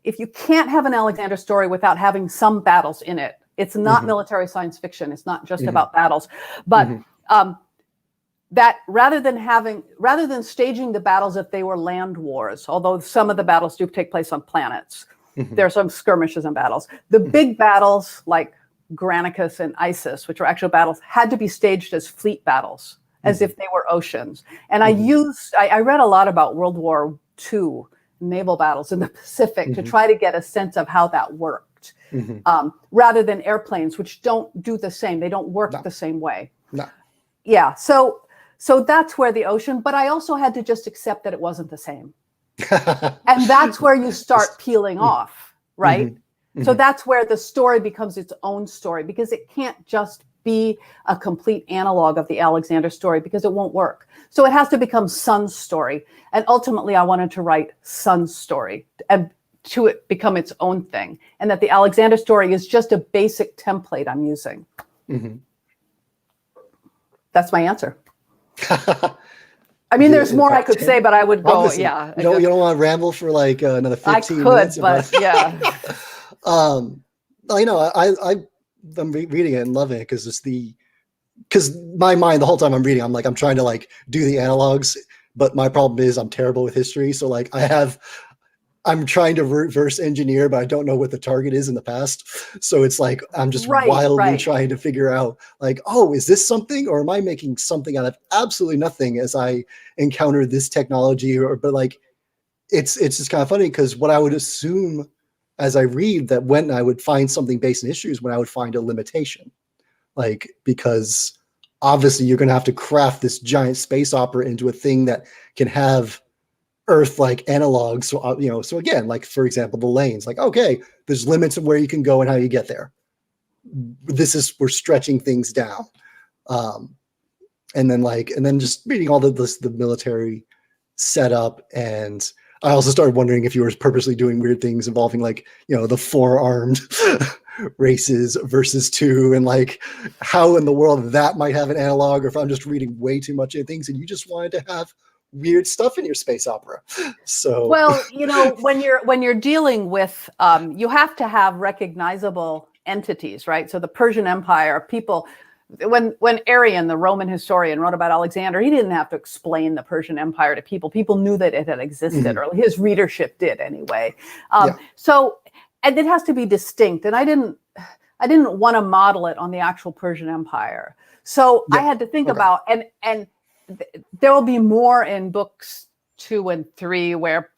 If you can't have an Alexander story without having some battles in it, it's not military science fiction. It's not just about battles, but that rather than staging the battles if they were land wars, although some of the battles do take place on planets. There are some skirmishes and battles. The big battles like Granicus and Isis, which were actual battles, had to be staged as fleet battles, as if they were oceans. And I read a lot about World War II naval battles in the Pacific to try to get a sense of how that worked, rather than airplanes, which don't do the same. They don't work the same way. Yeah, so that's where the ocean, but I also had to just accept that it wasn't the same. And that's where you start peeling off, right? So that's where the story becomes its own story, because it can't just be a complete analog of the Alexander story, because it won't work. So it has to become Sun's story. And ultimately, I wanted to write Sun's story and to it become its own thing. And that the Alexander story is just a basic template I'm using. That's my answer. I mean, there's more I could say, but I would go, You don't want to ramble for like another 15 minutes? I could, but yeah. I'm reading it and loving it because my mind, the whole time I'm reading, I'm trying to like do the analogs, but my problem is I'm terrible with history. So like I'm trying to reverse engineer, but I don't know what the target is in the past. So it's like, I'm just wildly trying to figure out like, oh, is this something, or am I making something out of absolutely nothing as I encounter this technology? But like, it's just kind of funny, because what I would assume as I read, that when I would find something based in history is when I would find a limitation, like, because obviously you're going to have to craft this giant space opera into a thing that can have Earth-like analogs. So, so again, like, for example, the lanes, like, okay, there's limits of where you can go and how you get there. We're stretching things down. And then just reading all the military setup. And I also started wondering if you were purposely doing weird things involving like, the 4-armed races versus 2, and like how in the world that might have an analog, or if I'm just reading way too much of things and you just wanted to have weird stuff in your space opera. So when you're dealing with you have to have recognizable entities, right? So the Persian Empire, people, when Arrian, the Roman historian, wrote about Alexander, he didn't have to explain the Persian Empire to people. People knew that it had existed, or his readership did anyway. So, and it has to be distinct. And I didn't want to model it on the actual Persian Empire. So I had to think about, and there will be more in books 2 and 3 where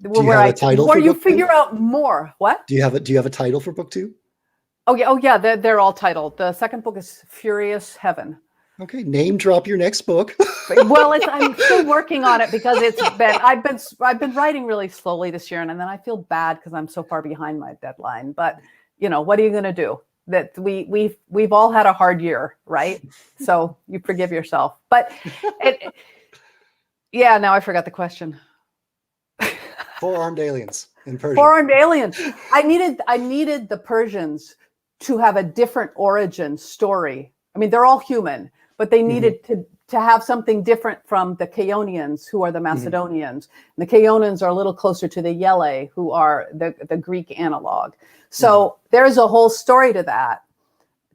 you figure out more. What? Do you have a title for book 2? Oh yeah, they're all titled. The second book is Furious Heaven. Okay, name drop your next book. Well, I'm still working on it because I've been writing really slowly this year, and then I feel bad because I'm so far behind my deadline. But what are you going to do? That we've all had a hard year, right? So you forgive yourself. But now I forgot the question. 4-armed aliens in Persia. 4-armed aliens. I needed the Persians to have a different origin story. I mean, they're all human, but they needed to have something different from the Chaonians, who are the Macedonians. And the Chaonians are a little closer to the Yele, who are the Greek analog. So there's a whole story to that,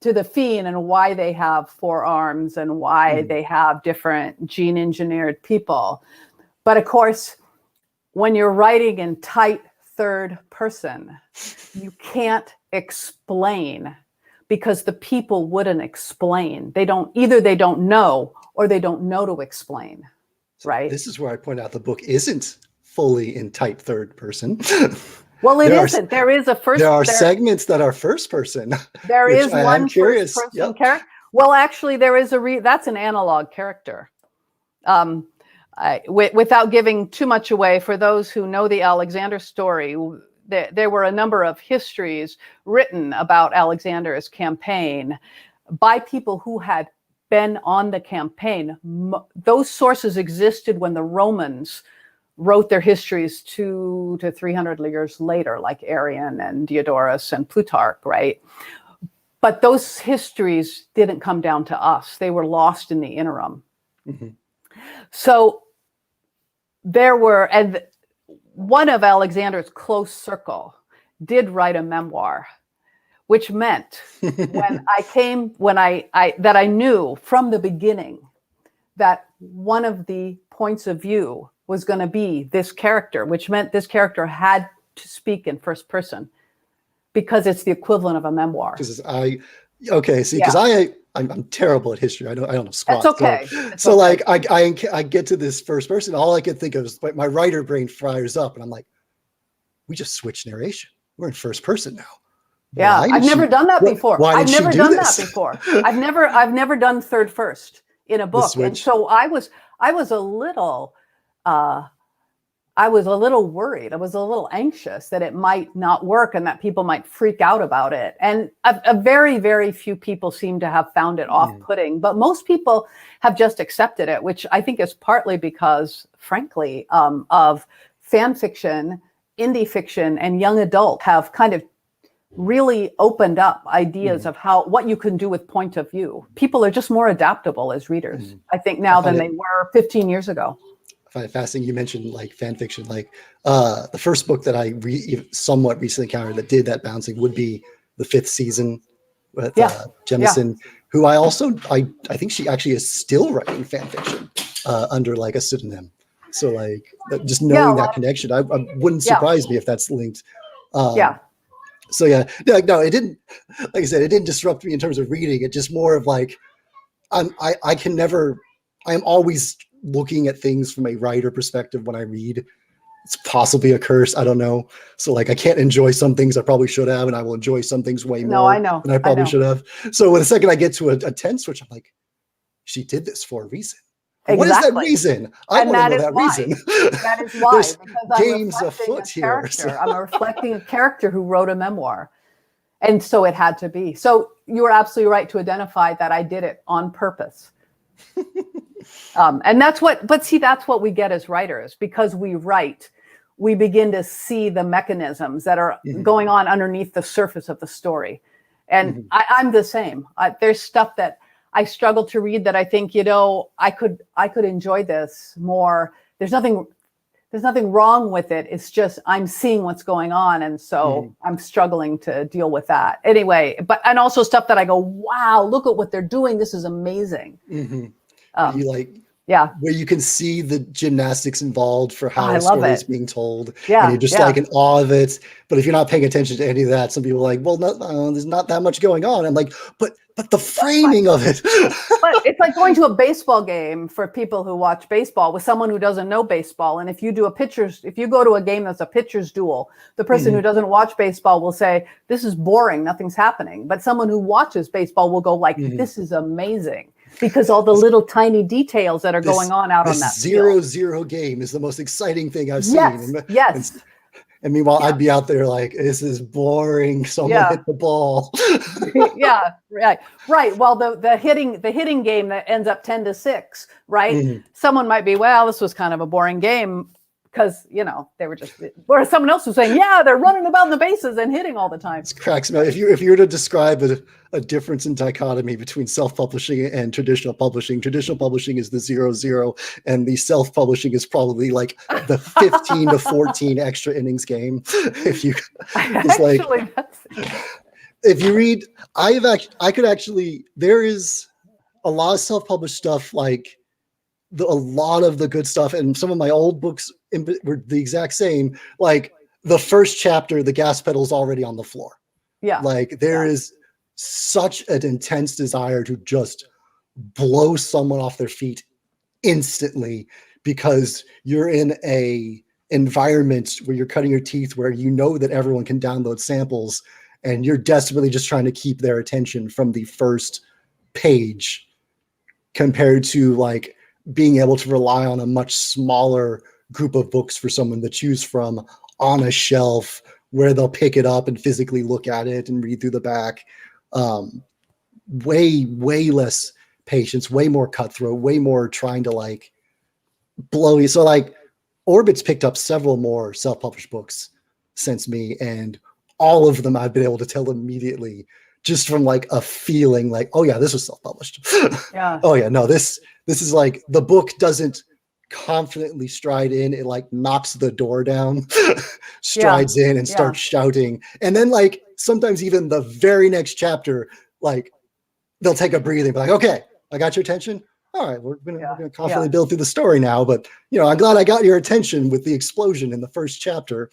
to the Fiend, and why they have 4 arms and why they have different gene engineered people. But of course, when you're writing in tight third person, you can't explain, because the people wouldn't explain. They don't know, or they don't know to explain, right? This is where I point out the book isn't fully in tight third person. Well, it isn't. There is a first. There are segments that are first person. There is one first person character. Well, actually, there is that's an analog character. Without giving too much away, for those who know the Alexander story, there were a number of histories written about Alexander's campaign by people who had been on the campaign. Those sources existed when the Romans wrote their histories 200 to 300 years later, like Arrian and Diodorus and Plutarch, right? But those histories didn't come down to us. They were lost in the interim. So and one of Alexander's close circle did write a memoir, which meant that I knew from the beginning that one of the points of view was going to be this character, which meant this character had to speak in first person, because it's the equivalent of a memoir. I'm terrible at history. I don't know squat. That's okay. So I get to this first person. All I could think of is my writer brain fires up, and I'm like, we just switched narration. We're in first person now. Yeah, I've never done that before. I've never done that before. I've never done third first in a book, and so I was a little worried. I was a little anxious that it might not work and that people might freak out about it. And a very, very few people seem to have found it off-putting, but most people have just accepted it, which I think is partly because, frankly, of fan fiction, indie fiction, and young adult have kind of really opened up ideas of what you can do with point of view. People are just more adaptable as readers, I think, now than they were 15 years ago. I find it fascinating. You mentioned fan fiction. The first book that I somewhat recently encountered that did that bouncing would be the 5th season with Jemison, who I think she actually is still writing fan fiction under a pseudonym. So just knowing that connection, I wouldn't surprise me if that's linked. So no, it didn't. Like I said, it didn't disrupt me in terms of reading. It just more of I'm always looking at things from a writer perspective when I read. It's possibly a curse. I don't know. So I can't enjoy some things I probably should have, and I will enjoy some things way more than I probably should have. So the second I get to a tense switch, I'm like, she did this for a reason. Exactly. What is that reason? I want to know that reason. That is why. Because games afoot here. I'm reflecting a character who wrote a memoir. And so it had to be. So you were absolutely right to identify that I did it on purpose. And that's what we get as writers. Because we write, we begin to see the mechanisms that are going on underneath the surface of the story. And I'm the same. There's stuff that I struggle to read that I think, I could enjoy this more. There's nothing there's nothing wrong with it. It's just I'm seeing what's going on, and so I'm struggling to deal with that. Anyway, and also stuff that I go, wow, look at what they're doing. This is amazing. You like, yeah, where you can see the gymnastics involved for how I a love story is it. being told, Yeah, and you're just yeah. like in awe of it. But if you're not paying attention to any of that, some people are like, well, no, there's not that much going on. I'm like, but the framing of it. But it's like going to a baseball game for people who watch baseball with someone who doesn't know baseball. And if you go to a game that's a pitcher's duel, the person who doesn't watch baseball will say, this is boring, nothing's happening. But someone who watches baseball will go like, this is amazing. Because all the little tiny details that are going on out on that 0-0 game is the most exciting thing I've seen. Yes. And meanwhile, I'd be out there like, this is boring. Someone hit the ball. Yeah, right. Well, the hitting game that ends up 10-6, right? Someone might be, well, this was kind of a boring game because they were just, or someone else was saying, yeah, they're running about the bases and hitting all the time. It cracks me up. If you were to describe a difference in dichotomy between self-publishing and traditional publishing is the 0-0, and the self-publishing is probably like the 15 to 14 extra innings game. If you if you read, there is a lot of self-published stuff, like a lot of the good stuff, and some of my old books were the exact same. Like the first chapter, the gas pedal's already on the floor. Yeah. Like there is such an intense desire to just blow someone off their feet instantly, because you're in a environment where you're cutting your teeth, where you know that everyone can download samples, and you're desperately just trying to keep their attention from the first page, compared to like being able to rely on a much smaller group of books for someone to choose from on a shelf, where they'll pick it up and physically look at it and read through the back. Way less patience, way more cutthroat, way more trying to like blow you. So like Orbit's picked up several more self-published books since me, and all of them I've been able to tell immediately, just from like a feeling like, oh yeah, this was self-published. Yeah. Oh yeah, no, this is like, the book doesn't confidently stride in, it like knocks the door down, strides in and starts shouting. And then like sometimes even the very next chapter, like they'll take a breather and be like, okay, I got your attention. All right, we're gonna confidently build through the story now. But I'm glad I got your attention with the explosion in the first chapter.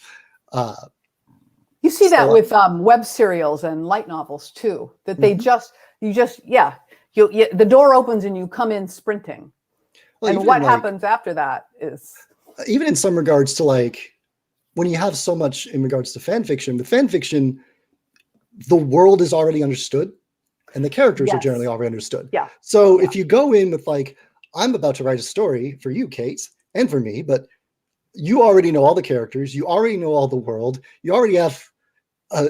You see that with web serials and light novels too, that they the door opens and you come in sprinting. Well, and what happens after that is, even in some regards to like, when you have so much in regards to fan fiction, with fan fiction, the world is already understood and the characters are generally already understood. Yeah. So if you go in with like, I'm about to write a story for you, Kate, and for me, but you already know all the characters, you already know all the world, you already have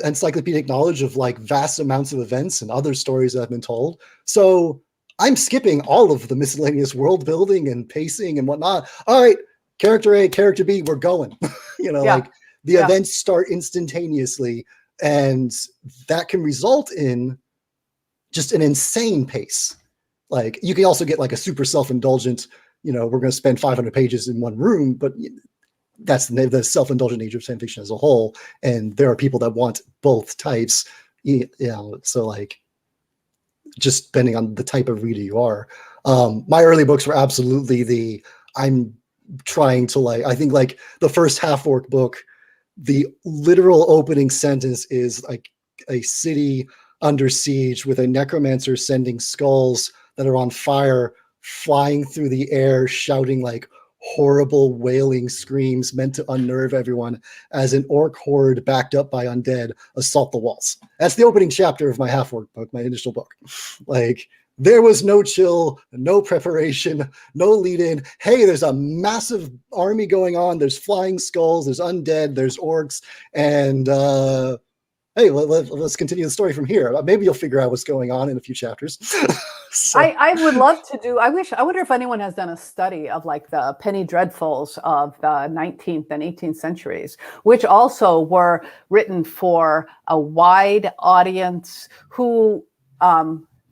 encyclopedic knowledge of like vast amounts of events and other stories that have been told. So I'm skipping all of the miscellaneous world building and pacing and whatnot. All right, character A, character B, we're going. Like the events start instantaneously, and that can result in just an insane pace. Like you can also get like a super self-indulgent, we're going to spend 500 pages in one room, but that's the self-indulgent nature of fan fiction as a whole. And there are people that want both types, so like, just depending on the type of reader you are. My early books were absolutely I'm trying to like, I think like the first half-orc book, the literal opening sentence is like a city under siege with a necromancer sending skulls that are on fire flying through the air, shouting like horrible wailing screams meant to unnerve everyone as an orc horde backed up by undead assault the walls. That's the opening chapter of my half-orc book, my initial book. Like, there was no chill, no preparation, no lead in. Hey, there's a massive army going on. There's flying skulls, there's undead, there's orcs, and hey, let's continue the story from here. Maybe you'll figure out what's going on in a few chapters. So. I would love to do, I wonder if anyone has done a study of like the penny dreadfuls of the 19th and 18th centuries, which also were written for a wide audience who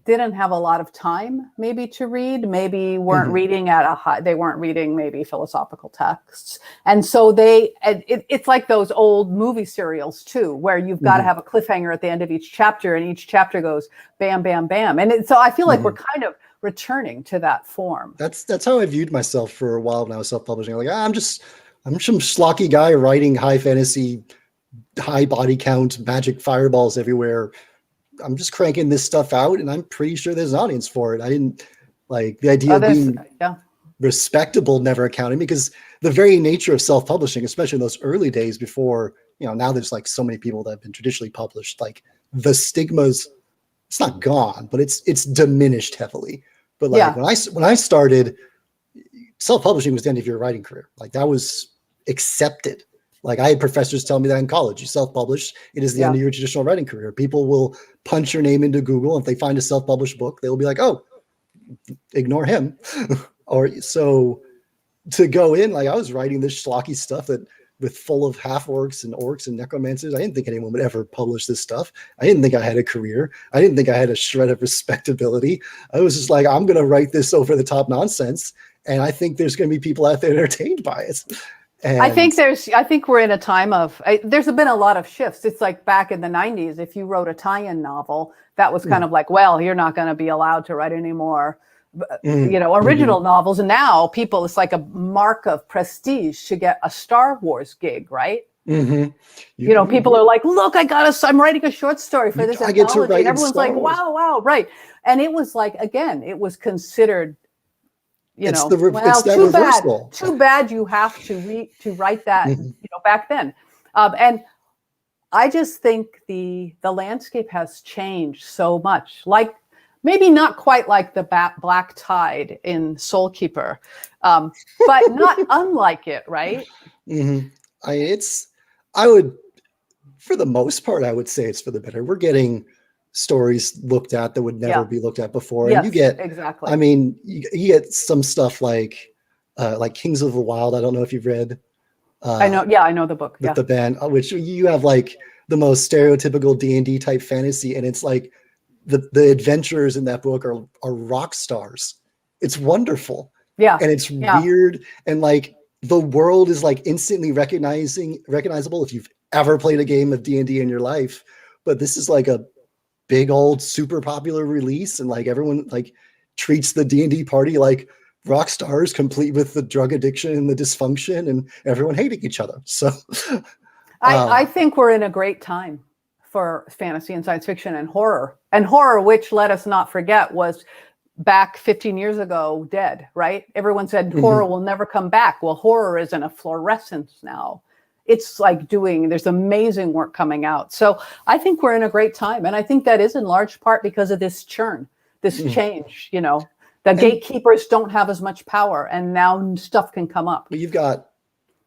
didn't have a lot of time maybe to read, maybe weren't reading at a high, they weren't reading maybe philosophical texts. And so it's like those old movie serials too, where you've got to have a cliffhanger at the end of each chapter, and each chapter goes bam, bam, bam. And so I feel like we're kind of returning to that form. That's how I viewed myself for a while when I was self-publishing. Like, I'm some schlocky guy writing high fantasy, high body count, magic fireballs everywhere. I'm just cranking this stuff out, and I'm pretty sure there's an audience for it. I didn't like the idea of being respectable never accounted me, because the very nature of self-publishing, especially in those early days before, now there's like so many people that have been traditionally published, like the stigmas, it's not gone, but it's diminished heavily. But like when I started, self-publishing was the end of your writing career. Like that was accepted. Like I had professors tell me that in college, you self-publish, it is the end of your traditional writing career. People will punch your name into Google. If they find a self-published book, they'll be like, oh, ignore him. Or so to go in, like I was writing this schlocky stuff that with full of half orcs and necromancers. I didn't think anyone would ever publish this stuff. I didn't think I had a career. I didn't think I had a shred of respectability. I was just like, I'm going to write this over the top nonsense. And I think there's going to be people out there entertained by it. And I think we're in a time of, there's been a lot of shifts. It's like back in the 90s, if you wrote a tie-in novel, that was kind of like, well, you're not going to be allowed to write any more, original novels. And now people, it's like a mark of prestige to get a Star Wars gig, right? People are like, look, I'm writing a short story for this anthology. And everyone's like, wow, right. And it was like, again, it was considered, too bad you have to write that, back then. And I just think the landscape has changed so much, like maybe not quite like the black tide in Soulkeeper, but not unlike it, right? I would, for the most part, I would say it's for the better. We're getting stories looked at that would never be looked at before. Yes, and you get, exactly. I mean, you get some stuff like Kings of the Wild. I don't know if you've read. I know the book. With the band, which you have like the most stereotypical D&D type fantasy. And it's like the adventurers in that book are rock stars. It's wonderful. Yeah. And it's weird. And like the world is like instantly recognizable if you've ever played a game of D&D in your life. But this is like a big old super popular release, and like everyone like treats the D&D party like rock stars, complete with the drug addiction and the dysfunction and everyone hating each other. So I think we're in a great time for fantasy and science fiction and horror, which, let us not forget, was back 15 years ago dead, right? Everyone said horror will never come back. Well, horror is in a fluorescence now. It's like there's amazing work coming out. So I think we're in a great time. And I think that is in large part because of this churn, this change, the gatekeepers don't have as much power, and now stuff can come up. Well, you've got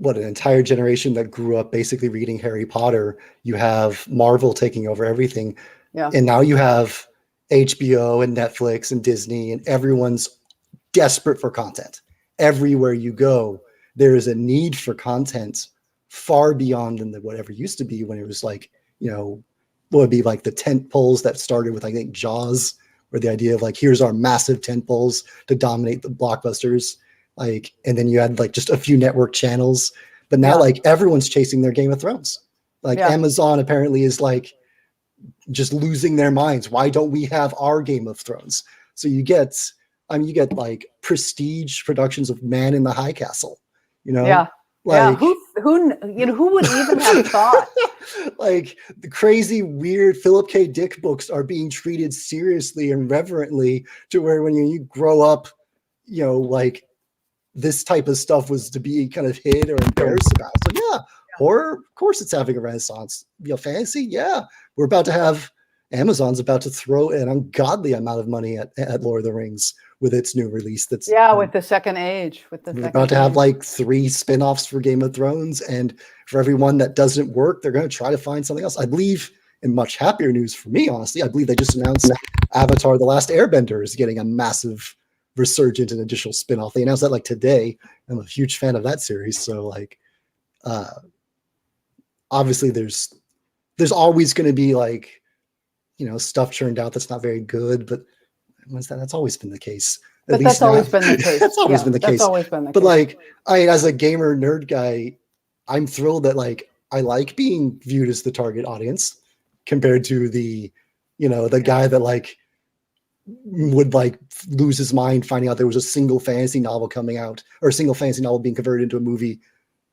an entire generation that grew up basically reading Harry Potter. You have Marvel taking over everything. Yeah. And now you have HBO and Netflix and Disney, and everyone's desperate for content. Everywhere you go, there is a need for content far beyond than whatever used to be, when it was like, what would be like the tent poles that started with, I think, Jaws, where the idea of like, here's our massive tent poles to dominate the blockbusters. Like, and then you had like just a few network channels, but now like everyone's chasing their Game of Thrones. Like Amazon apparently is like just losing their minds. Why don't we have our Game of Thrones? So you get like prestige productions of Man in the High Castle, Like, who would even have thought? Like the crazy, weird Philip K. Dick books are being treated seriously and reverently, to where when you grow up, like this type of stuff was to be kind of hid or embarrassed about. So horror, of course, it's having a renaissance. Fantasy, we're about to have Amazon's about to throw an ungodly amount of money at Lord of the Rings with its new release. That's with the Second Age. We're about to have like 3 spin-offs for Game of Thrones, and for every one that doesn't work, they're going to try to find something else. I believe, in much happier news for me, honestly, I believe they just announced Avatar: The Last Airbender is getting a massive resurgent and additional spin-off. They announced that like today. I'm a huge fan of that series. So like, obviously there's always going to be like, stuff churned out that's not very good, but That's always been the case. But that's always been the case. That's always been the case. That's always been the but case. like, as a gamer nerd guy, I'm thrilled that like I like being viewed as the target audience compared to the guy that like would like lose his mind finding out there was a single fantasy novel coming out, or a single fantasy novel being converted into a movie,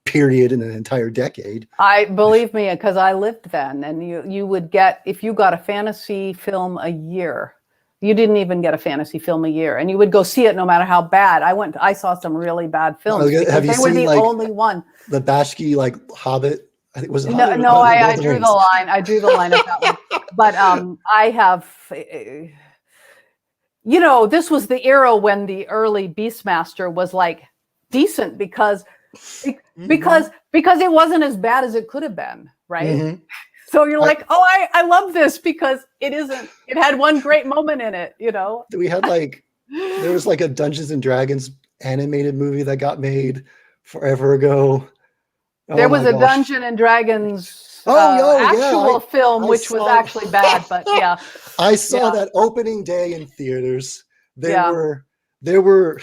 period, in an entire decade. I believe me, because I lived then, and you would get, if you got a fantasy film a year, you didn't even get a fantasy film a year, and you would go see it no matter how bad. I saw some really bad films because they were the only one. The Bashki like Hobbit, I think was no. I drew the line. I drew the line at that one. But I have, this was the era when the early Beastmaster was like decent because it wasn't as bad as it could have been, right? Mm-hmm. So you're like, oh, I love this because it had one great moment in it, We had there was like a Dungeons and Dragons animated movie that got made forever ago. There was a Dungeons and Dragons actual film, which was actually bad, but yeah. I saw that opening day in theaters. There were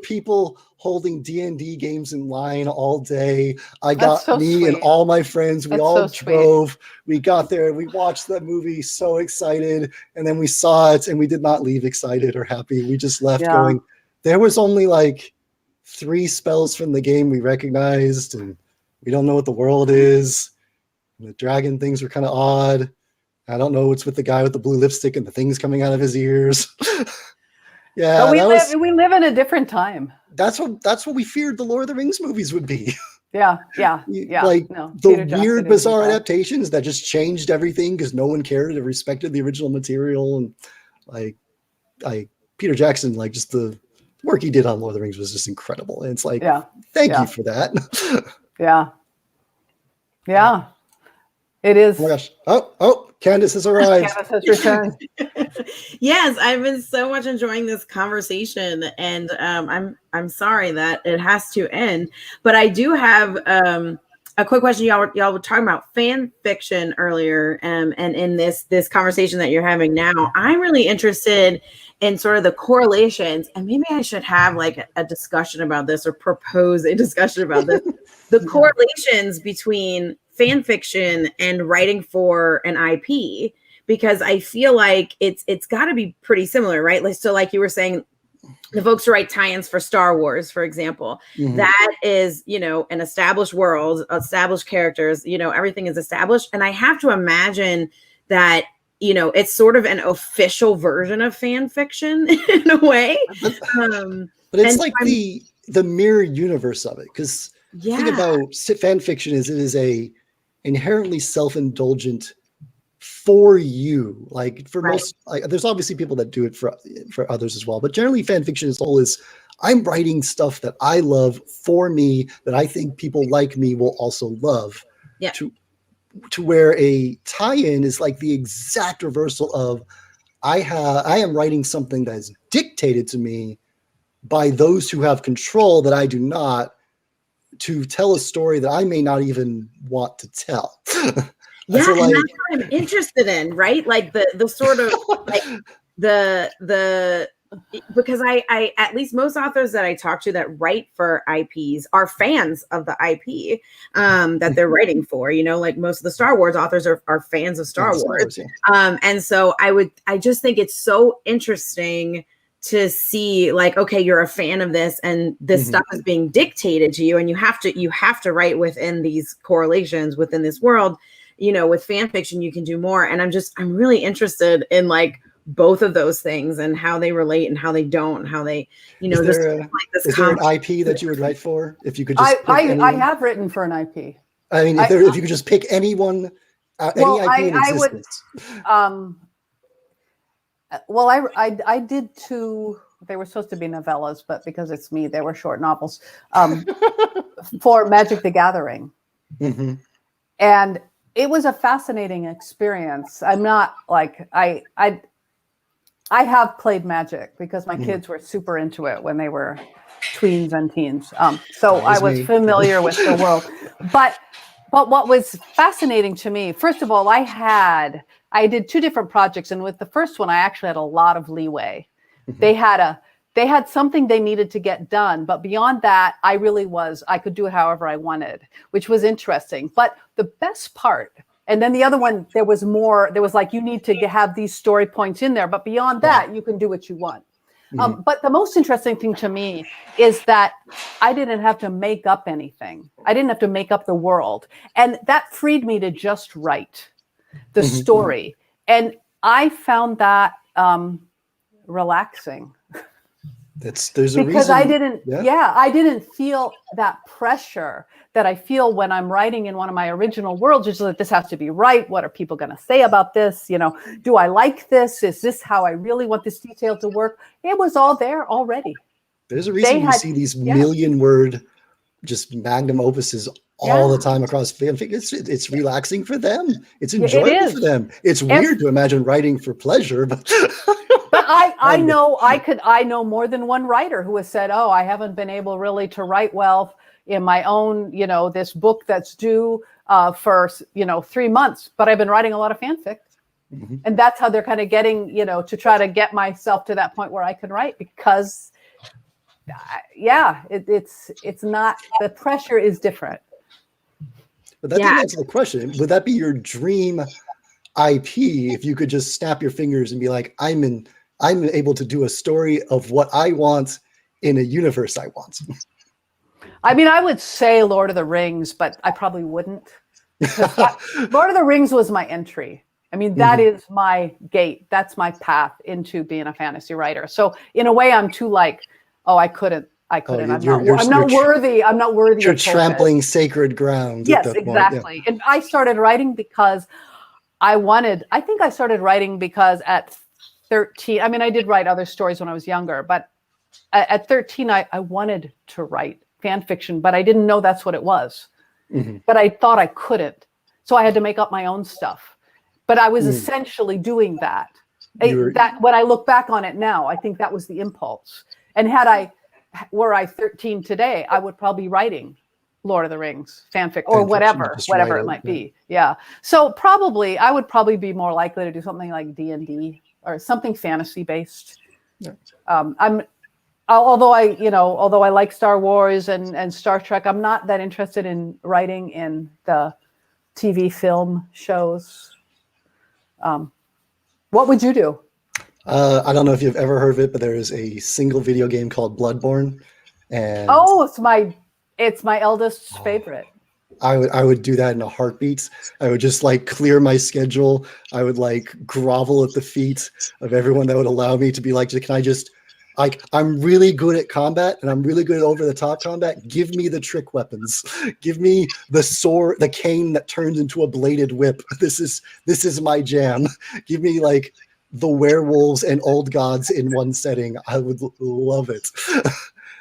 people holding D&D games in line all day. I got me and all my friends. We all drove. We got there and we watched that movie so excited. And then we saw it and we did not leave excited or happy. We just left going, there was only like 3 spells from the game we recognized, and we don't know what the world is. And the dragon things were kind of odd. I don't know what's with the guy with the blue lipstick and the things coming out of his ears. Yeah, but we live in a different time. That's what we feared the Lord of the Rings movies would be. Yeah. Like the weird, bizarre adaptations that just changed everything because no one cared or respected the original material. And like Peter Jackson, like just the work he did on Lord of the Rings was just incredible. And it's like, thank you for that. Yeah. It is. Oh my gosh. Oh, Candace has arrived. Candace has returned. Yes, I've been so much enjoying this conversation, and I'm sorry that it has to end. But I do have a quick question. Y'all were talking about fan fiction earlier, and in this conversation that you're having now, I'm really interested in sort of the correlations, and maybe I should have like a discussion about this or propose a discussion about this. The correlations between fan fiction and writing for an IP, because I feel like it's got to be pretty similar, right? Like you were saying, the folks who write tie-ins for Star Wars, for example, that is, an established world, established characters, everything is established. And I have to imagine that, it's sort of an official version of fan fiction in a way. But it's like the mirror universe of it. Because the thing about fan fiction is it is a inherently self-indulgent for you. Like for most, there's obviously people that do it for others as well. But generally fan fiction is I'm writing stuff that I love for me, that I think people like me will also love. Yeah. To where a tie-in is like the exact reversal of I am writing something that is dictated to me by those who have control that I do not, to tell a story that I may not even want to tell. Yeah, so and that's what I'm interested in, right? Like the sort of like the because I at least most authors that I talk to that write for IPs are fans of the IP that they're writing for. Like most of the Star Wars authors are fans of Star Wars. And so I just think it's so interesting to see, like, okay, you're a fan of this and this stuff is being dictated to you, and you have to write within these correlations within this world. With fan fiction, you can do more. And I'm really interested in like both of those things and how they relate and how they don't, and how they, is there an IP that you would write for? If you could just I have written for an IP. I mean, if you could just pick anyone, any IP in existence. I did 2. They were supposed to be novellas, but because it's me, they were short novels for Magic the Gathering. And it was a fascinating experience. I'm not like I have played Magic because my kids were super into it when they were tweens and teens. So I was familiar with the world. But But what was fascinating to me, first of all, I did 2 different projects, and with the first one, I actually had a lot of leeway. They had something they needed to get done, but beyond that, I could do it however I wanted, which was interesting. But the best part, and then the other one, there was like, you need to have these story points in there, but beyond that, you can do what you want. But the most interesting thing to me is that I didn't have to make up anything. I didn't have to make up the world. And that freed me to just write the story. And I found that relaxing. There's a because reason. I didn't feel that pressure that I feel when I'm writing in one of my original worlds, is that this has to be right. What are people going to say about this? Do I like this? Is this how I really want this detail to work? It was all there already. There's a reason you see these million-word, just magnum opuses all the time across fanfic. It's relaxing for them. It's enjoyable for them. It's weird to imagine writing for pleasure, but I know more than one writer who has said, "Oh, I haven't been able really to write well in my own, this book that's due for 3 months, but I've been writing a lot of fanfic." And that's how they're kind of getting, to try to get myself to that point where I can write, because it's not, the pressure is different. But that didn't answer the question. Would that be your dream IP if you could just snap your fingers and be like, I'm able to do a story of what I want in a universe I want? I mean, I would say Lord of the Rings, but I probably wouldn't. Lord of the Rings was my entry. I mean, that is my gate. That's my path into being a fantasy writer. So in a way, I'm too like, oh, I couldn't. I'm not worthy. I'm not worthy. You're trampling sacred ground. Yes, exactly. And I started writing because I think I started writing because at 13, I mean, I did write other stories when I was younger, but at 13, I wanted to write fan fiction, but I didn't know that's what it was. But I thought I couldn't. So I had to make up my own stuff. But I was essentially doing that. When I look back on it now, I think that was the impulse. And were I 13 today, I would probably be writing Lord of the Rings fanfic or whatever it might be. Yeah. So I would probably be more likely to do something like D&D or something fantasy based. Yeah. Although I like Star Wars and Star Trek, I'm not that interested in writing in the TV film shows. What would you do? I don't know if you've ever heard of it, but there is a single video game called Bloodborne. And it's my eldest's favorite. I would do that in a heartbeat. I would just clear my schedule. I would grovel at the feet of everyone that would allow me to be like, can I just I'm really good at combat and I'm really good at over the top combat. Give me the trick weapons. Give me the sword, the cane that turns into a bladed whip. This is my jam. Give me the werewolves and old gods in one setting. I would love it.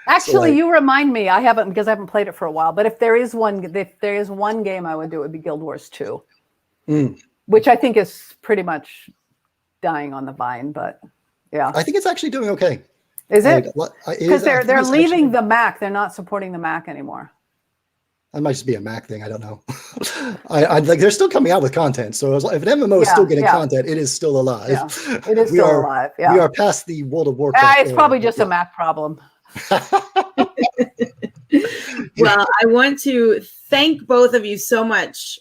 Actually, you remind me. I haven't played it for a while. But if there is one game I would do, it would be Guild Wars 2, which I think is pretty much dying on the vine. But yeah, I think it's actually doing okay. Is it? Because they're leaving the Mac. They're not supporting the Mac anymore. That might just be a Mac thing. I don't know. They're still coming out with content. So if an MMO is still getting content, it is still alive. Yeah. It is still alive. Yeah. We are past the World of Warcraft. It's probably just a Mac problem. Well, I want to thank both of you so much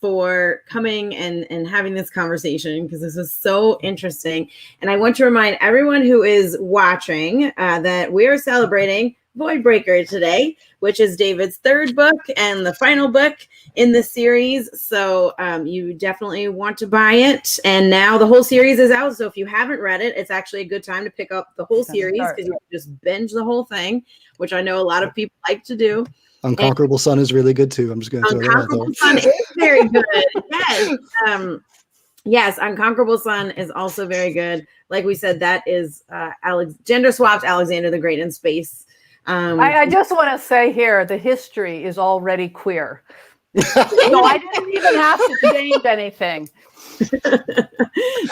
for coming and having this conversation, because this was so interesting. And I want to remind everyone who is watching that we are celebrating Voidbreaker today, which is David's third book and the final book in the series. So you definitely want to buy it. And now the whole series is out. So if you haven't read it, it's actually a good time to pick up the whole series, because you can just binge the whole thing, which I know a lot of people like to do. Unconquerable Sun is really good too. I'm just going to throw that out there. Unconquerable Sun is very good. Yes. Yes, Unconquerable Sun is also very good. Like we said, that is gender swapped Alexander the Great in space. I just want to say here, the history is already queer. So I didn't even have to change anything.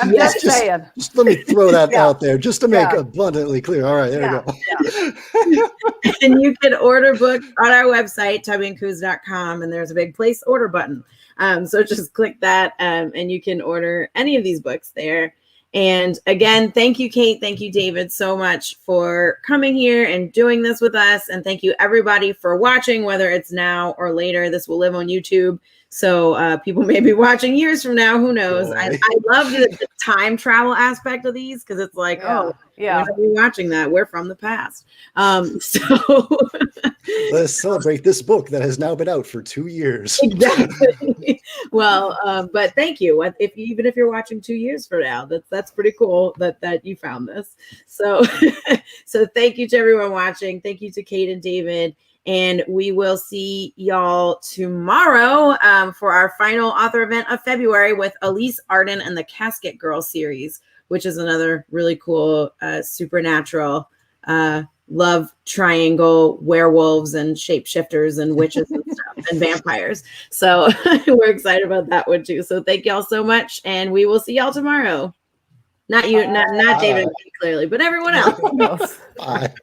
I'm just saying. Just let me throw that out there just to make abundantly clear. All right, there we go. And you can order books on our website, tubbyandcoos.com, and there's a big place order button. So just click that, and you can order any of these books there. And again, thank you, Kate. Thank you, David, so much for coming here and doing this with us. And thank you, everybody, for watching, whether it's now or later. This will live on YouTube. So people may be watching years from now. Who knows? I love the time travel aspect of these because it's like, yeah, when are we watching that? We're from the past. Let's celebrate this book that has now been out for 2 years. Exactly. Well, but thank you. Even if you're watching 2 years from now, that's pretty cool that you found this. So, so thank you to everyone watching. Thank you to Kate and David. And we will see y'all tomorrow for our final author event of February with Elise Arden and the Casket Girl series, which is another really cool supernatural love triangle, werewolves and shapeshifters and witches and stuff and vampires. So we're excited about that one too. So thank y'all so much, and we will see y'all tomorrow. Not you, not David, clearly, but everyone else. Bye.